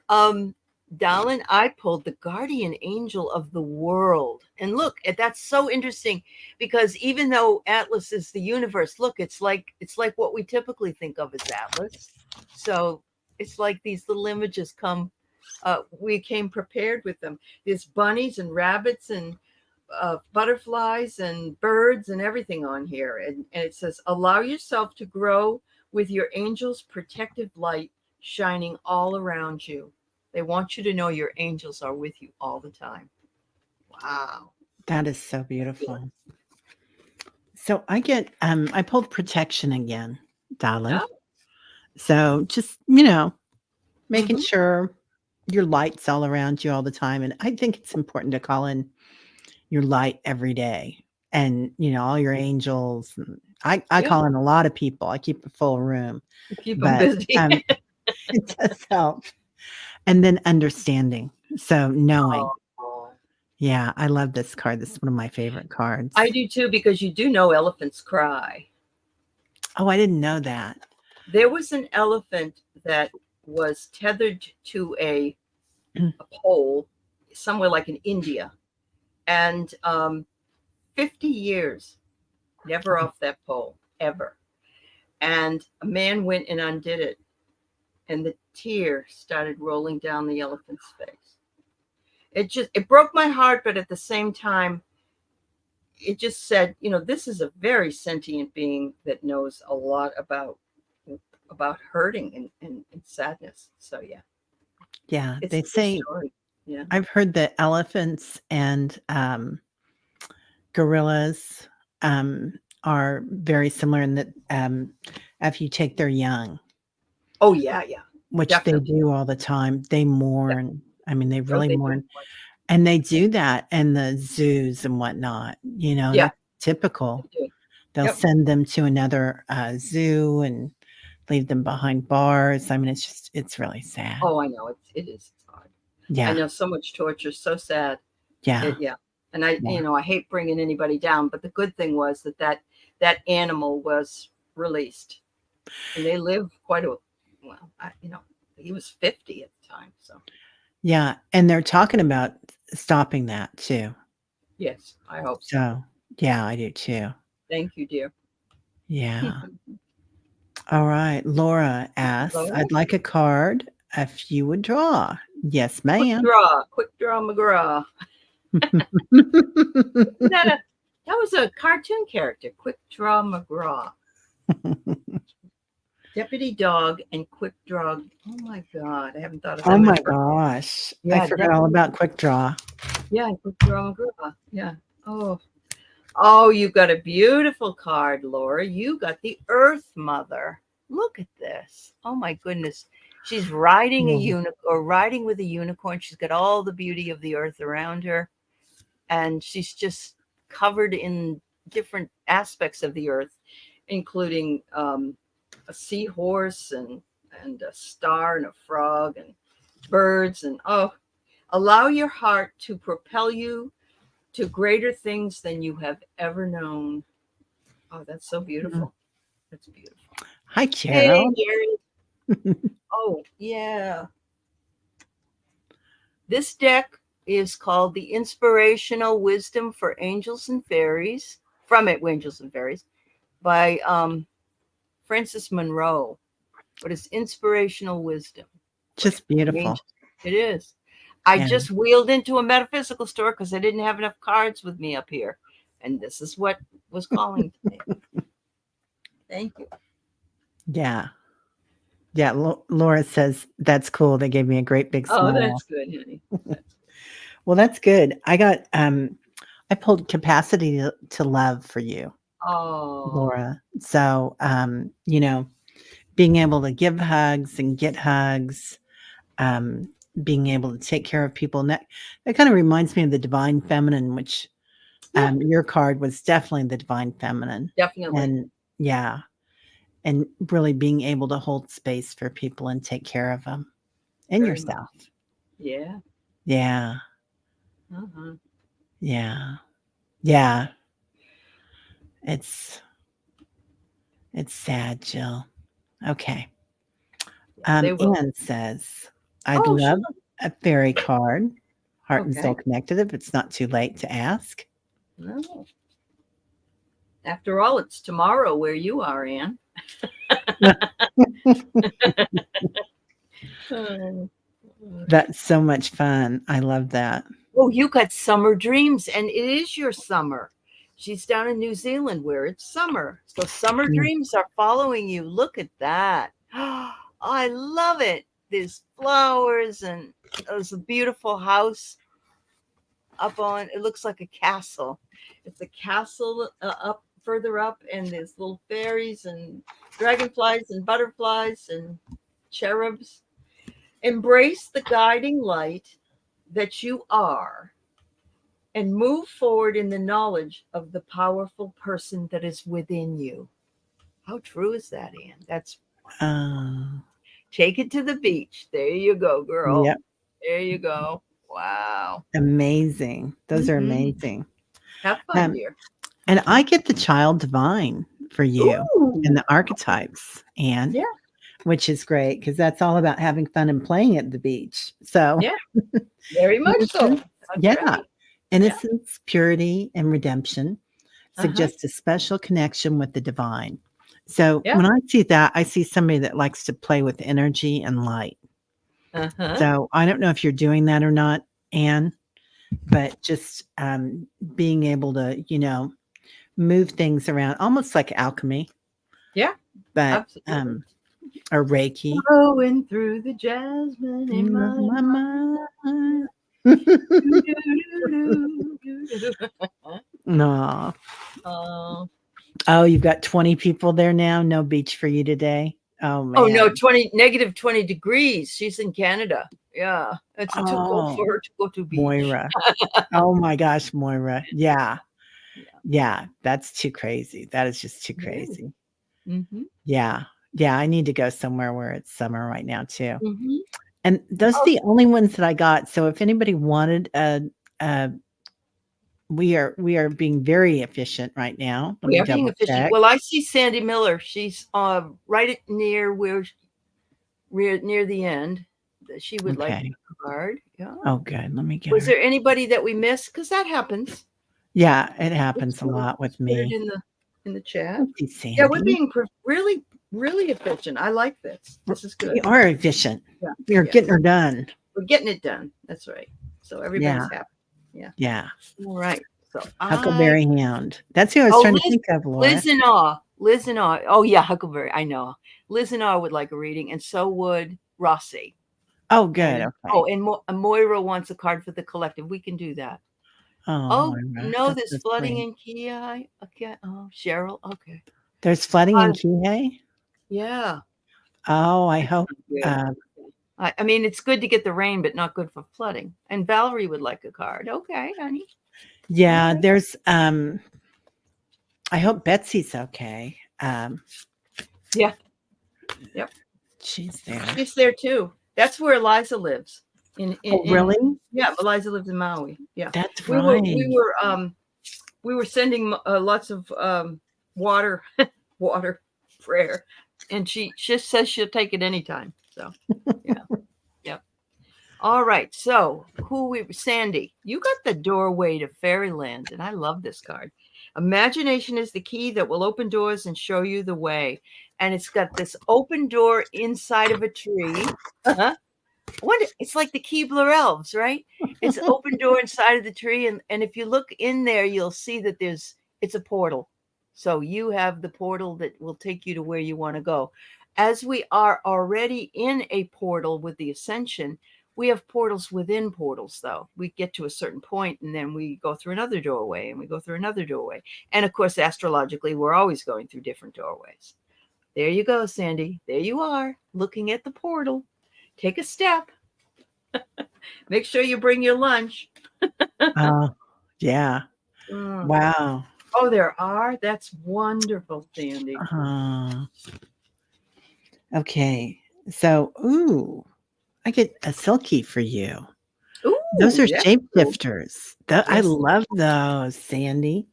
Um, Darling, I pulled the guardian angel of the world. And look, that's so interesting because even though Atlas is the universe, look, it's like what we typically think of as Atlas. So it's like these little images come we came prepared with them. There's bunnies and rabbits and butterflies and birds and everything on here. And it says, allow yourself to grow with your angel's protective light shining all around you. They want you to know your angels are with you all the time. Wow. That is so beautiful. So I pulled protection again, darling. Yeah. So just, making Mm-hmm. sure your light's all around you all the time. And I think it's important to call in your light every day and, all your angels. And I Yeah. call in a lot of people. I keep a full room, Keep them but busy. it does help. And then understanding. So knowing. Oh, Yeah, I love this card. This is one of my favorite cards. I do too, because you do know elephants cry. Oh, I didn't know that. There was an elephant that was tethered to a pole somewhere like in India, and 50 years never off that pole ever. And a man went and undid it, and the tear started rolling down the elephant's face. It broke my heart, but at the same time, it just said, this is a very sentient being that knows a lot about hurting and sadness. So yeah, Yeah, it's they a true say story. Yeah. I've heard that elephants and gorillas are very similar in that if you take their young, Oh yeah, yeah, which they definitely. do all the time, they Yeah. mourn. I mean, they Oh, really they do. mourn. And they do that in the zoos and whatnot. Yeah, That's typical. they do. They'll Yep. send them to another zoo and leave them behind bars. I mean, it's really sad. Oh, I know. It is. It's hard. I Yeah. know so much torture, so sad. Yeah. Yeah. And I, Yeah. I hate bringing anybody down, but the good thing was that animal was released, and they lived quite a well. He was 50 at the time, so Yeah. And they're talking about stopping that too. yes, I hope so. So, yeah, I do too. Thank you, dear. Yeah. All right. Laura asks, Laura, I'd like a card if you would draw. Yes, ma'am. quick draw, McGraw. That was a cartoon character, Quick Draw McGraw. Deputy Dog and Quick Draw. Oh my God, I haven't thought of Oh them in my forever. gosh. I Yeah, forgot all Deputy. about Quick Draw. Yeah, Quick Draw McGraw. Yeah. Oh, you got a beautiful card, Laura. You got the Earth Mother. Look at this. Oh my goodness. She's riding a Yeah. unicorn or riding with a unicorn. She's got all the beauty of the earth around her. And she's just covered in different aspects of the earth, including a seahorse and and a star and a frog and birds and allow your heart to propel you to greater things than you have ever known. Oh, that's so beautiful. That's beautiful. Hi, Hey, Gerald. Gary. Oh, yeah. This deck is called the Inspirational Wisdom for Angels and Fairies, from it, Angels and Fairies, by Francis Monroe. But it's inspirational wisdom. Just beautiful. It is. I Yeah. just wheeled into a metaphysical store because I didn't have enough cards with me up here. And this is what was calling to me. Thank you. Yeah. Yeah. Laura says, that's cool. They gave me a great big smile. Oh, that's good, honey. Well, that's good. I got, I pulled capacity to love for you, Oh, Laura. So, you know, being able to give hugs and get hugs, being able to take care of people. And that kind of reminds me of the divine feminine, which your card was definitely the divine feminine. definitely. And yeah. And really being able to hold space for people and take care of them and Very yourself. much. Yeah. Yeah. Uh-huh. Yeah. Yeah. It's sad, Jill. Okay. They will. Anne says, I'd love Sure. a fairy card, heart and soul Okay. connected, if it's not too late to ask. No. After all, it's tomorrow where you are, Anne. That's so much fun. I love that. Oh, you got summer dreams, and it is your summer. She's down in New Zealand where it's summer. So summer dreams are following you. Look at that. Oh, I love it. There's flowers and there's a beautiful house up on, it looks like a castle. It's a castle up further up, and there's little fairies and dragonflies and butterflies and cherubs. Embrace the guiding light that you are and move forward in the knowledge of the powerful person that is within you. How true is that, Anne? That's take it to the beach. There you go, girl. Yep. There you go. Wow. Amazing. Those are amazing. Have fun, dear. And I get the child divine for you in the archetypes, Anne. Yeah. Which is great because that's all about having fun and playing at the beach. So yeah, very much so. That's yeah. right. Innocence, purity, and redemption suggest a special connection with the divine. So when I see that, I see somebody that likes to play with energy and light. So I don't know if you're doing that or not, Anne, but just being able to, you know, move things around almost like alchemy. Yeah. But absolutely. Or Reiki. Going through the jasmine in my mind. No. Oh, you've got 20 people there now. No beach for you today. Oh man. Oh no, negative 20 degrees. She's in Canada. Yeah, it's too cold for her to go to beach. Moira. Oh my gosh, Moira. Yeah. Yeah, that's too crazy. That is just too crazy. Yeah. Yeah, I need to go somewhere where it's summer right now too. And those are the only ones that I got. So if anybody wanted we are being very efficient right now. We are being efficient. Well, I see Sandy Miller. She's right near near the end. She would like a card. Yeah. Oh, good. Let me get. Was there anybody that we missed? Because that happens. Yeah, it happens a lot with me. Put it in the chat. Yeah, we're being really, really efficient. I like this. This is good. We are efficient. Yeah. We are getting her done. We're getting it done. That's right. So everybody's happy. Yeah. Yeah. All right. So Huckleberry Hound. That's who I was trying to think of, Laura. Liz and Awe. Oh yeah, Huckleberry. I know. Liz and Awe would like a reading, and so would Rossi. Oh, good. And, okay. And Moira wants a card for the collective. We can do that. Oh no, there's flooding in Kihei. Okay. Oh, Cheryl. Okay. There's flooding in Kihei? Yeah. Oh, I hope. I mean, it's good to get the rain, but not good for flooding. And Valerie would like a card. Okay, honey. Yeah, okay. There's I hope Betsy's okay. Yeah. Yep. She's there. She's there too. That's where Eliza lives. Oh, really? Yeah, Eliza lives in Maui. Yeah. That's We right. were sending lots of water water prayer, and she says she'll take it anytime. So yeah. Yep. All right. So Sandy, you got the doorway to fairyland, and I love this card. Imagination is the key that will open doors and show you the way. And it's got this open door inside of a tree. Uh-huh. It's like the Keebler elves, right? It's an open door inside of the tree, and if you look in there, you'll see that it's a portal. So you have the portal that will take you to where you want to go. As we are already in a portal with the ascension, we have portals within portals, though. We get to a certain point, and then we go through another doorway, and we go through another doorway. And of course, astrologically, we're always going through different doorways. There you go, Sandy. There you are, looking at the portal. Take a step. Make sure you bring your lunch. Oh, yeah. Mm. Wow. Oh, there are? That's wonderful, Sandy. Okay. So, ooh, I get a silky for you. Ooh, Those are that's shapeshifters. I Yes. love those, Sandy.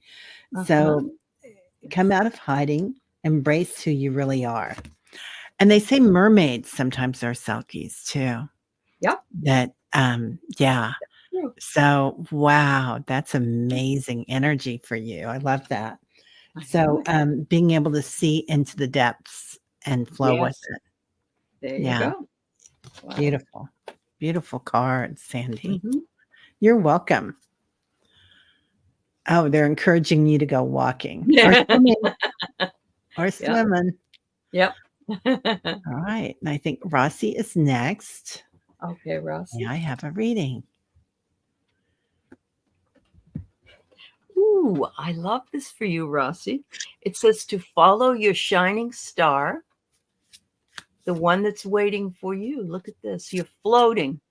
So come out of hiding, embrace who you really are. And they say mermaids sometimes are silkies too. Yep. That yeah. True. So wow, that's amazing energy for you. I love that. I So know. being able to see into the depths and flow with Yes. it. There Yeah. you go. Wow. Beautiful. Beautiful card, Sandy. Mhm. You're welcome. Oh, they're encouraging you to go walking or swimming. Or Yep. swimming. Yep. All right. And I think Rossi is next. Okay, Ross. May I have a reading? Ooh, I love this for you, Rossi. It says to follow your shining star, the one that's waiting for you. Look at this. You're floating,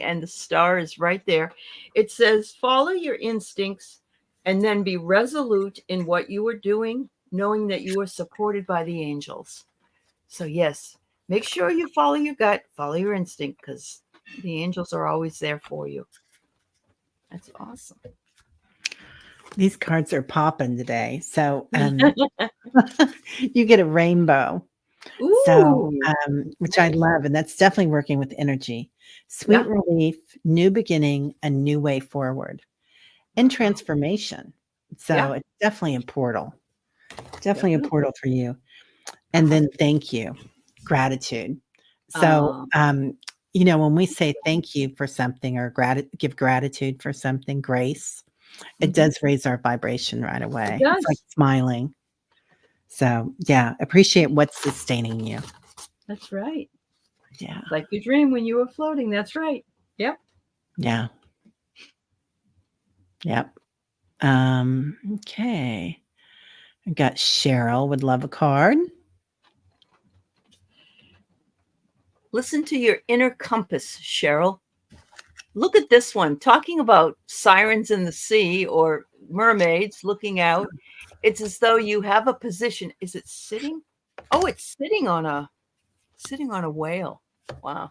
and the star is right there. It says follow your instincts and then be resolute in what you are doing, knowing that you are supported by the angels. So, yes, make sure you follow your gut, follow your instinct, because the angels are always there for you. That's awesome. These cards are popping today. So you get a rainbow. Ooh, So, which I love. And that's definitely working with energy. Sweet relief, new beginning, a new way forward, and transformation. So it's definitely a portal. Definitely a portal for you. And then thank you, gratitude. So, when we say thank you for something or give gratitude for something, grace, it does raise our vibration right away. It's like smiling. So, yeah, appreciate what's sustaining you. That's right. Yeah. Like your dream when you were floating. That's right. Yep. Yeah. Yep. Okay. I got Cheryl would love a card. Listen to your inner compass, Cheryl. Look at this one, talking about sirens in the sea or mermaids looking out. It's as though you have a position. Is it sitting? Oh, it's sitting on a whale. Wow.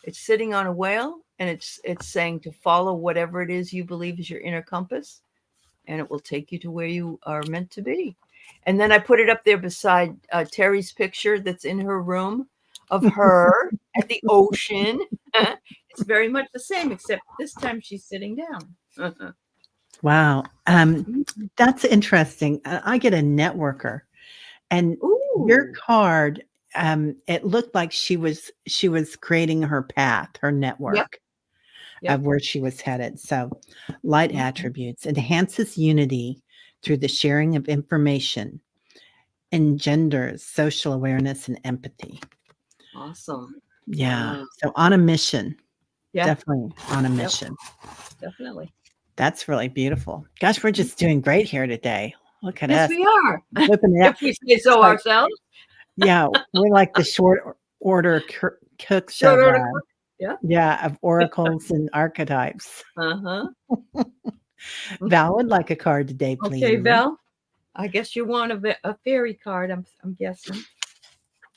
It's sitting on a whale, and it's saying to follow whatever it is you believe is your inner compass, and it will take you to where you are meant to be. And then I put it up there beside Terry's picture that's in her room of her at the ocean. It's very much the same, except this time she's sitting down. Wow. That's interesting. I get a networker, and your card, it looked like she was creating her path, her network of where she was headed. So light attributes enhances unity through the sharing of information, engenders social awareness and empathy. Awesome. Yeah. Wow. So on a mission. Yeah. Definitely on a mission. Definitely. That's really beautiful. Gosh, we're just doing great here today. Look at us. Yes, we are. If we say so ourselves. Yeah, we're like the short order cooks Short of, order cook. Yeah. Yeah, of oracles and archetypes. Uh-huh. Val would like a card today, please. Okay, Val. I guess you want a fairy card, I'm guessing.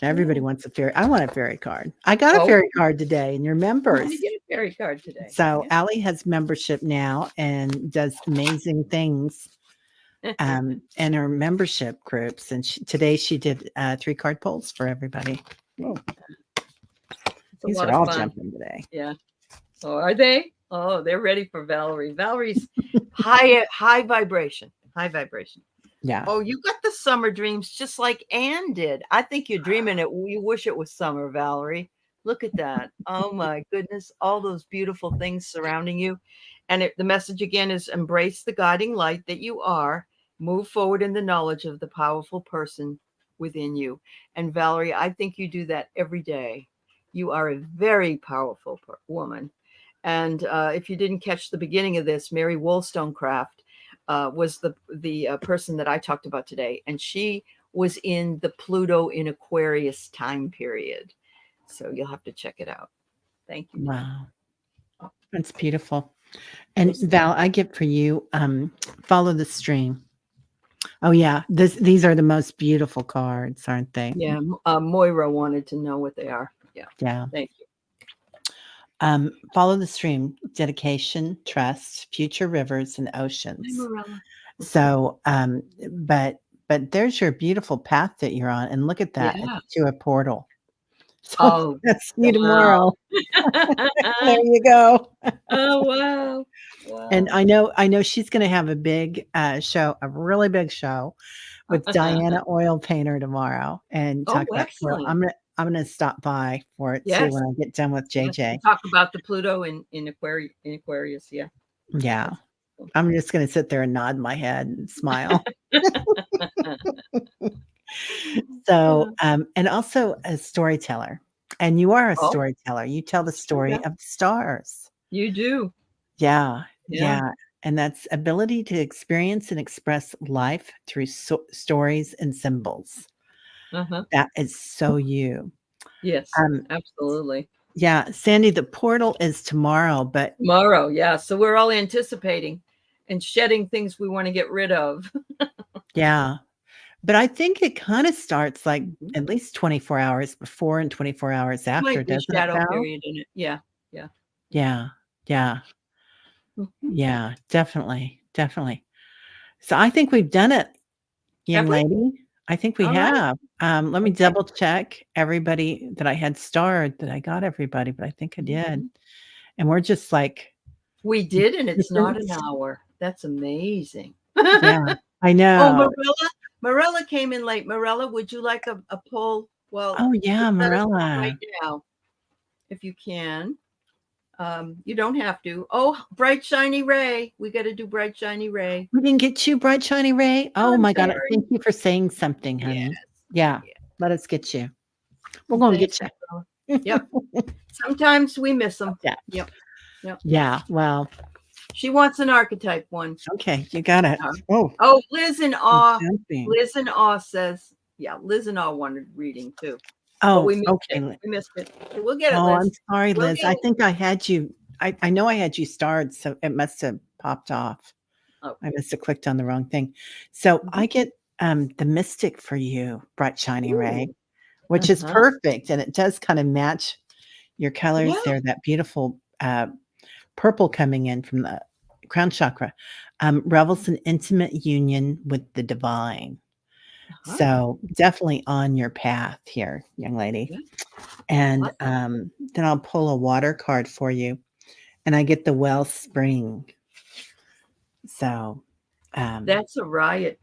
Everybody Yeah. wants a fairy. I want a fairy card. I got a Oh, fairy card today, and you're I'm going to members. get a fairy card today. So Allie has membership now and does amazing things Yeah. in her membership groups. And today she did 3 card pulls for everybody. Oh, it's a These lot are of all fun. jumping today. Yeah. Oh, are they? Oh, they're ready for Valerie. Valerie's high vibration. High vibration. Yeah. Oh, you got the summer dreams just like Anne did. I think you're dreaming it. You wish it was summer, Valerie. Look at that. Oh my goodness. All those beautiful things surrounding you. And the message again is embrace the guiding light that you are. Move forward in the knowledge of the powerful person within you. And Valerie, I think you do that every day. You are a very powerful woman. And if you didn't catch the beginning of this, Mary Wollstonecraft was the person that I talked about today, and she was in the Pluto in Aquarius time period. So you'll have to check it out. Thank you. Wow. Oh, That's beautiful. And Val, I get for you, follow the stream. Oh yeah, these are the most beautiful cards, aren't they? yeah. Moira wanted to know what they are. Yeah. Yeah. Thank you. Follow the stream, dedication, trust, future rivers and oceans. Morella. So, but there's your beautiful path that you're on, and look at that, Yeah. it's to a portal. So Oh, that's you wow. tomorrow. There you go. Oh, wow. And Wow. I know she's going to have a big show, a really big show with Diana Oil Painter tomorrow, and talk Oh, about. Well, excellent. I'm gonna stop by for it too Yes. when I get done with Yes. JJ. Talk about the Pluto in Aquarius. Yeah. Yeah, That's cool. I'm just gonna sit there and nod my head and smile. So, and also a storyteller, and you are a Oh, storyteller. You tell the story yeah. of the stars. You do. Yeah, Yeah. yeah, and that's ability to experience and express life through stories and symbols. Uh-huh. That is so you. Yes, Um, absolutely. yeah, Sandy, the portal is tomorrow, but Tomorrow, yeah. So we're all anticipating and shedding things we want to get rid of. yeah, but I think it kind of starts like at least 24 hours before and 24 hours after, Might be doesn't it, shadow Val? period in it. Yeah. Yeah. Yeah, yeah, Mhm. yeah, definitely, definitely. So I think we've done it, young Have we? lady. I think we All right. have. Let me Okay. double check everybody that I had starred, that I got everybody, but I think I did. Mhm. And we're just like We did, and it's not an distance. hour. That's amazing. Yeah, I Oh, know. Marilla came in late. Marilla, would you like a poll? Well, Oh yeah, let us know right Marilla. now if you can. You don't have to. Oh, bright shiny ray. We got to do bright shiny ray. We didn't get you, bright shiny ray. Oh I'm my God! sorry. Thank you for saying something, Yes. honey. Yeah, Yeah. let us get you. We're gonna Thanks, get Marilla. you. Yep. Sometimes we miss them. Yeah. Yep. Yep. Yeah. Well. She wants an archetype one. Okay, you got it. Oh, Liz in I'm Awe. jumping. Liz in Awe says, yeah, Liz in Awe wanted reading too. But Oh, we missed okay. it. We missed it. So we'll get it, Oh, Liz. I'm sorry, We'll Liz. get I it. think I had you. I know I had you starred, so it must have popped off. Oh. I must have clicked on the wrong thing. So Mhm. I get the mystic for you, bright shiny ray, Ooh. which is Uh-huh. perfect, and it does kind of match your colors. Yeah. There, that beautiful purple coming in from the crown chakra, revels in intimate union with the divine. Uh-huh. So definitely on your path here, young lady. Yeah. And Awesome. then I'll pull a water card for you, and I get the wellspring. So That's a riot.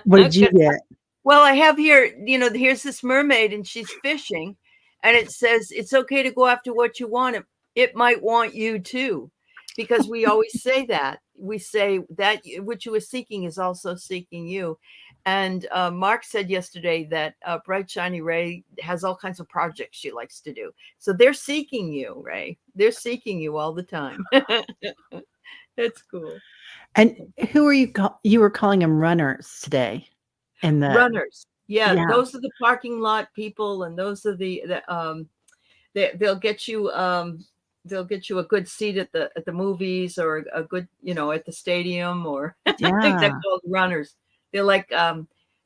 what did you get? Well, I have here, here's this mermaid and she's fishing, and it says it's okay to go after what you want. It might want you too, because we always say that. We say that what you are seeking is also seeking you. And Mark said yesterday that Bright Shiny Ray has all kinds of projects she likes to do. So they're seeking you, Ray. They're seeking you all the time. That's cool. And who are you? You were calling them runners today. In the Runners. Yeah, yeah. those are the parking lot people, and those are they'll get you a good seat at the movies, or a good, at the stadium, or Yeah. they're called runners. They're like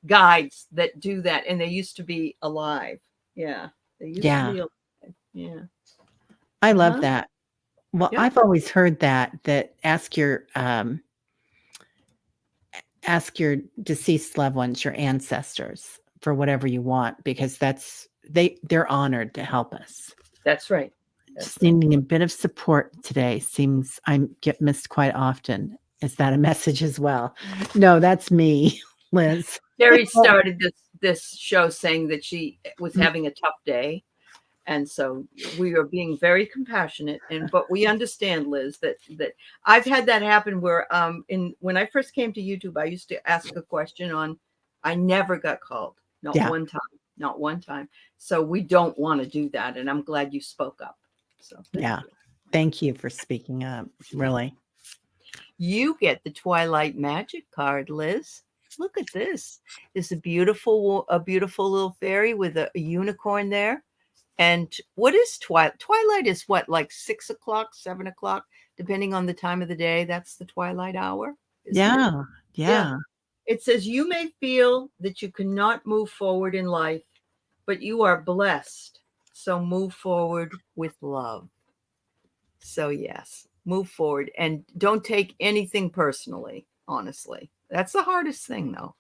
guides that do that, and they used to be alive. Yeah, they used to Yeah. be alive. Yeah. I love Uh-huh. that. Well, Yeah. I've always heard that ask your deceased loved ones, your ancestors, for whatever you want, because they're honored to help us. That's right. That's Just right. needing a bit of support today seems I get missed quite often. Is that a message as well? No, that's me, Liz. Terry started this show saying that she was having a tough day, and so we are being very compassionate, and but we understand, Liz, that I've had that happen where in when I first came to YouTube, I used to ask a question on, I never got called, not Yeah, one time, not one time. So we don't want to do that, and I'm glad you spoke up. So thank yeah. you. Thank you for speaking up. Really. You get the Twilight Magic card, Liz. Look at this. It's a beautiful little fairy with a unicorn there. And what is twilight? Twilight is what, like 6 o'clock, 7 o'clock, depending on the time of the day. That's the twilight hour, isn't it? Yeah, Yeah. yeah, It says you may feel that you cannot move forward in life, but you are blessed. So move forward with love. So, yes, move forward and don't take anything personally, honestly. That's the hardest thing, though.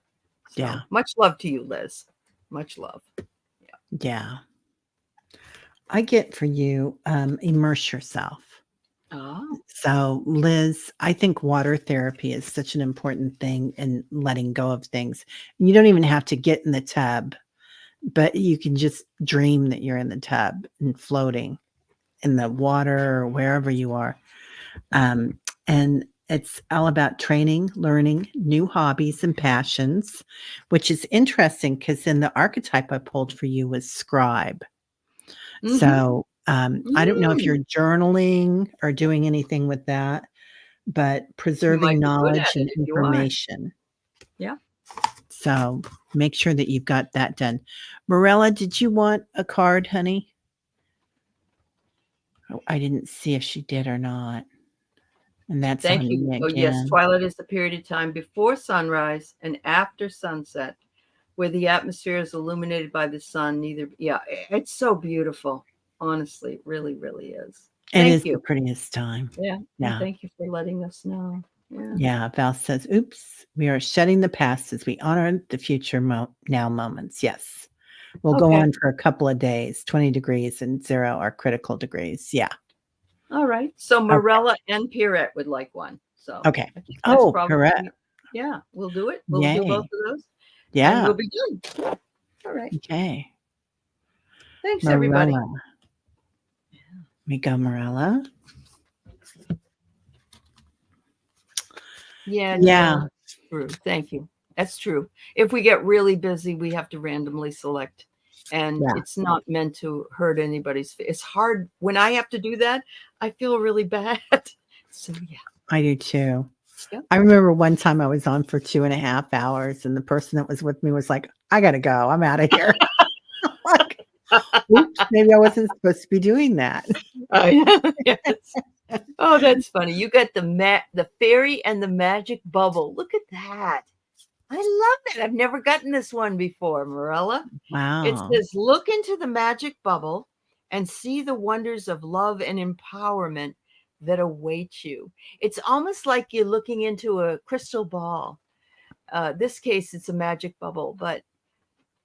yeah, So, much love to you, Liz. Much love. yeah. I get for you, immerse yourself. Oh, So, Liz, I think water therapy is such an important thing in letting go of things. You don't even have to get in the tub, but you can just dream that you're in the tub and floating in the water or wherever you are. And it's all about training, learning new hobbies and passions, which is interesting because in the archetype I pulled for you was scribe. mm-hmm. So I don't know if Mm. you're journaling or doing anything with that, but You preserving might be good knowledge at it and if you are. information. Yeah. So make sure that you've got that done. Morella, did you want a card, honey? Oh, I didn't see if she did or not. And that's Thank on you. me Oh, yes. again. Twilight is the period of time before sunrise and after sunset where the atmosphere is illuminated by the sun. Yeah, it's so beautiful. Honestly, it really, really is. It Thank is the you. prettiest time. Yeah. And Yeah. thank you for letting us know. Yeah. Yeah. Val says, oops, we are shedding the past as we honor the future now moments. Yes. We'll go Okay. on for a couple of days. 20 degrees and 0 are critical degrees. Yeah. All right. So Okay. Morella and Pierrette would like one. So Okay. I think that's Oh, probably, correct. yeah, we'll do it. We'll do both Yay. of those and Yeah. we'll be done. All right. Okay. Thanks, everybody. Morella. We go, Morella. Yeah, Yeah. no, true. Thank you. That's true. If we get really busy, we have to randomly select, and Yeah. it's not meant to hurt anybody's. It's hard when I have to do that. I feel really bad. So yeah, I do too. yeah. I remember one time I was on for 2.5 hours and the person that was with me was like, I gotta go. I'm out of here. Like, oops, maybe I wasn't supposed to be doing that. Oh yeah. Yes. Oh, that's funny. You got the fairy and the magic bubble. Look at that. I love that. I've never gotten this one before, Morella. It Wow. says, look into the magic bubble and see the wonders of love and empowerment that await you. It's almost like you're looking into a crystal ball. This case, it's a magic bubble, but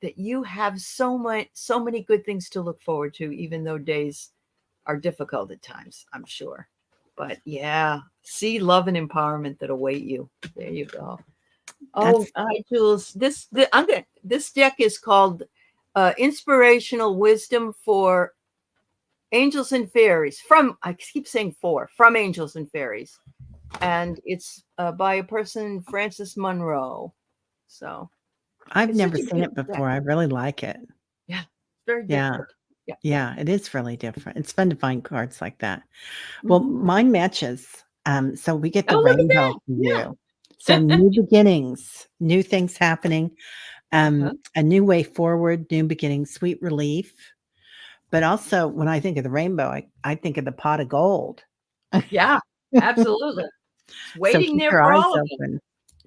that you have so many good things to look forward to, even though days are difficult at times, I'm sure. But yeah, see love and empowerment that await you. There you go. Oh, That's hi, Jules. This deck is called Inspirational Wisdom for Angels and Fairies. I keep saying from Angels and Fairies, and it's by a person, Francis Monroe. So I've it's never such a seen it beautiful deck. before. I really like it. Yeah, it's very Yeah. different. Yeah. Yeah, it is really different. It's fun to find cards like that. Well, Mhm. mine matches. So we get the Oh, look at rainbow that. for Yeah. you. So new beginnings, new things happening, Uh-huh. a new way forward, new beginnings, sweet relief. But also, when I think of the rainbow, I think of the pot of gold. Yeah, absolutely. It's So waiting keep there your for eyes all of us. open.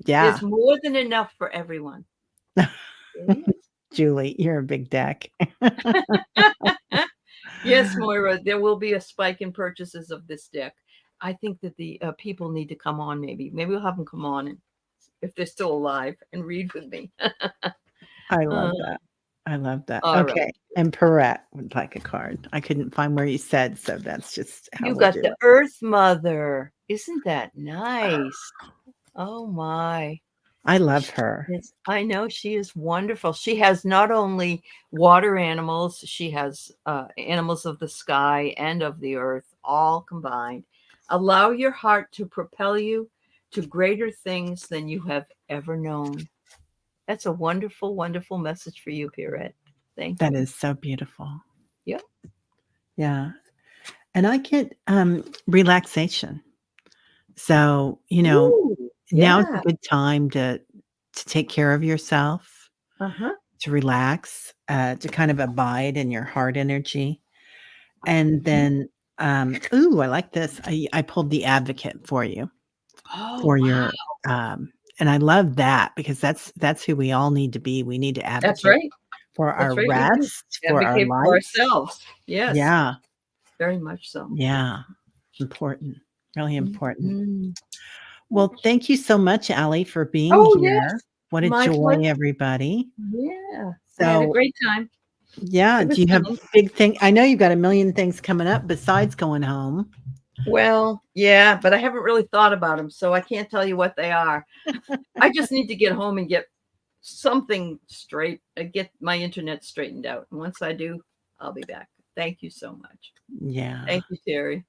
Yeah, There's more than enough for everyone. Yes. Julie, you're a big deck. Yes, Moira, there will be a spike in purchases of this deck. I think that the people need to come on. Maybe we'll have them come on, and if they're still alive, and read with me. I Uh, love that. I love that. all right. Okay. And Perrette would like a card. I couldn't find where you said, so that's just how You we'll got do the it. Earth Mother. Isn't that nice? Oh my. I love She her. I know she is wonderful. She has not only water animals, she has animals of the sky and of the earth, all combined. Allow your heart to propel you to greater things than you have ever known. That's a wonderful, wonderful message for you, Pierrette. Thank That you. is so beautiful. Yep. Yeah. And I get relaxation. So, Ooh, now's a yeah. good time to take care of yourself, Uh-huh. to relax, to kind of abide in your heart energy. And Mhm. then ooh, I like this. I pulled the advocate for you Oh, for wow. your and I love that because that's who we all need to be. We need to That's advocate right. for our That's right. We do rest, for our advocate for life. ourselves. Yes, Yeah. very much so. Yeah. Important. Really important. Mhm. Well, thank you so much, Allie, for being Oh, here. yes. What a My pleasure. joy, everybody. Yeah. I had a So, great time. yeah, It do was you have fun. big thing? I know you've got a million things coming up besides going home. Well, yeah, but I haven't really thought about them, so I can't tell you what they are. I just need to get home and get something straight, get my internet straightened out. And once I do, I'll be back. Thank you so much. Yeah. Thank you, Terry.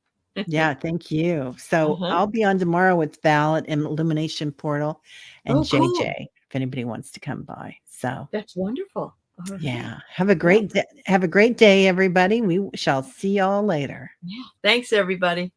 Yeah, thank you. So Uh-huh. I'll be on tomorrow with Val at Illumination Portal and Oh, cool. JJ if anybody wants to come by. So That's wonderful. All right. yeah, Yeah. have a great day, everybody. We shall see y'all later. Yeah. Thanks, everybody.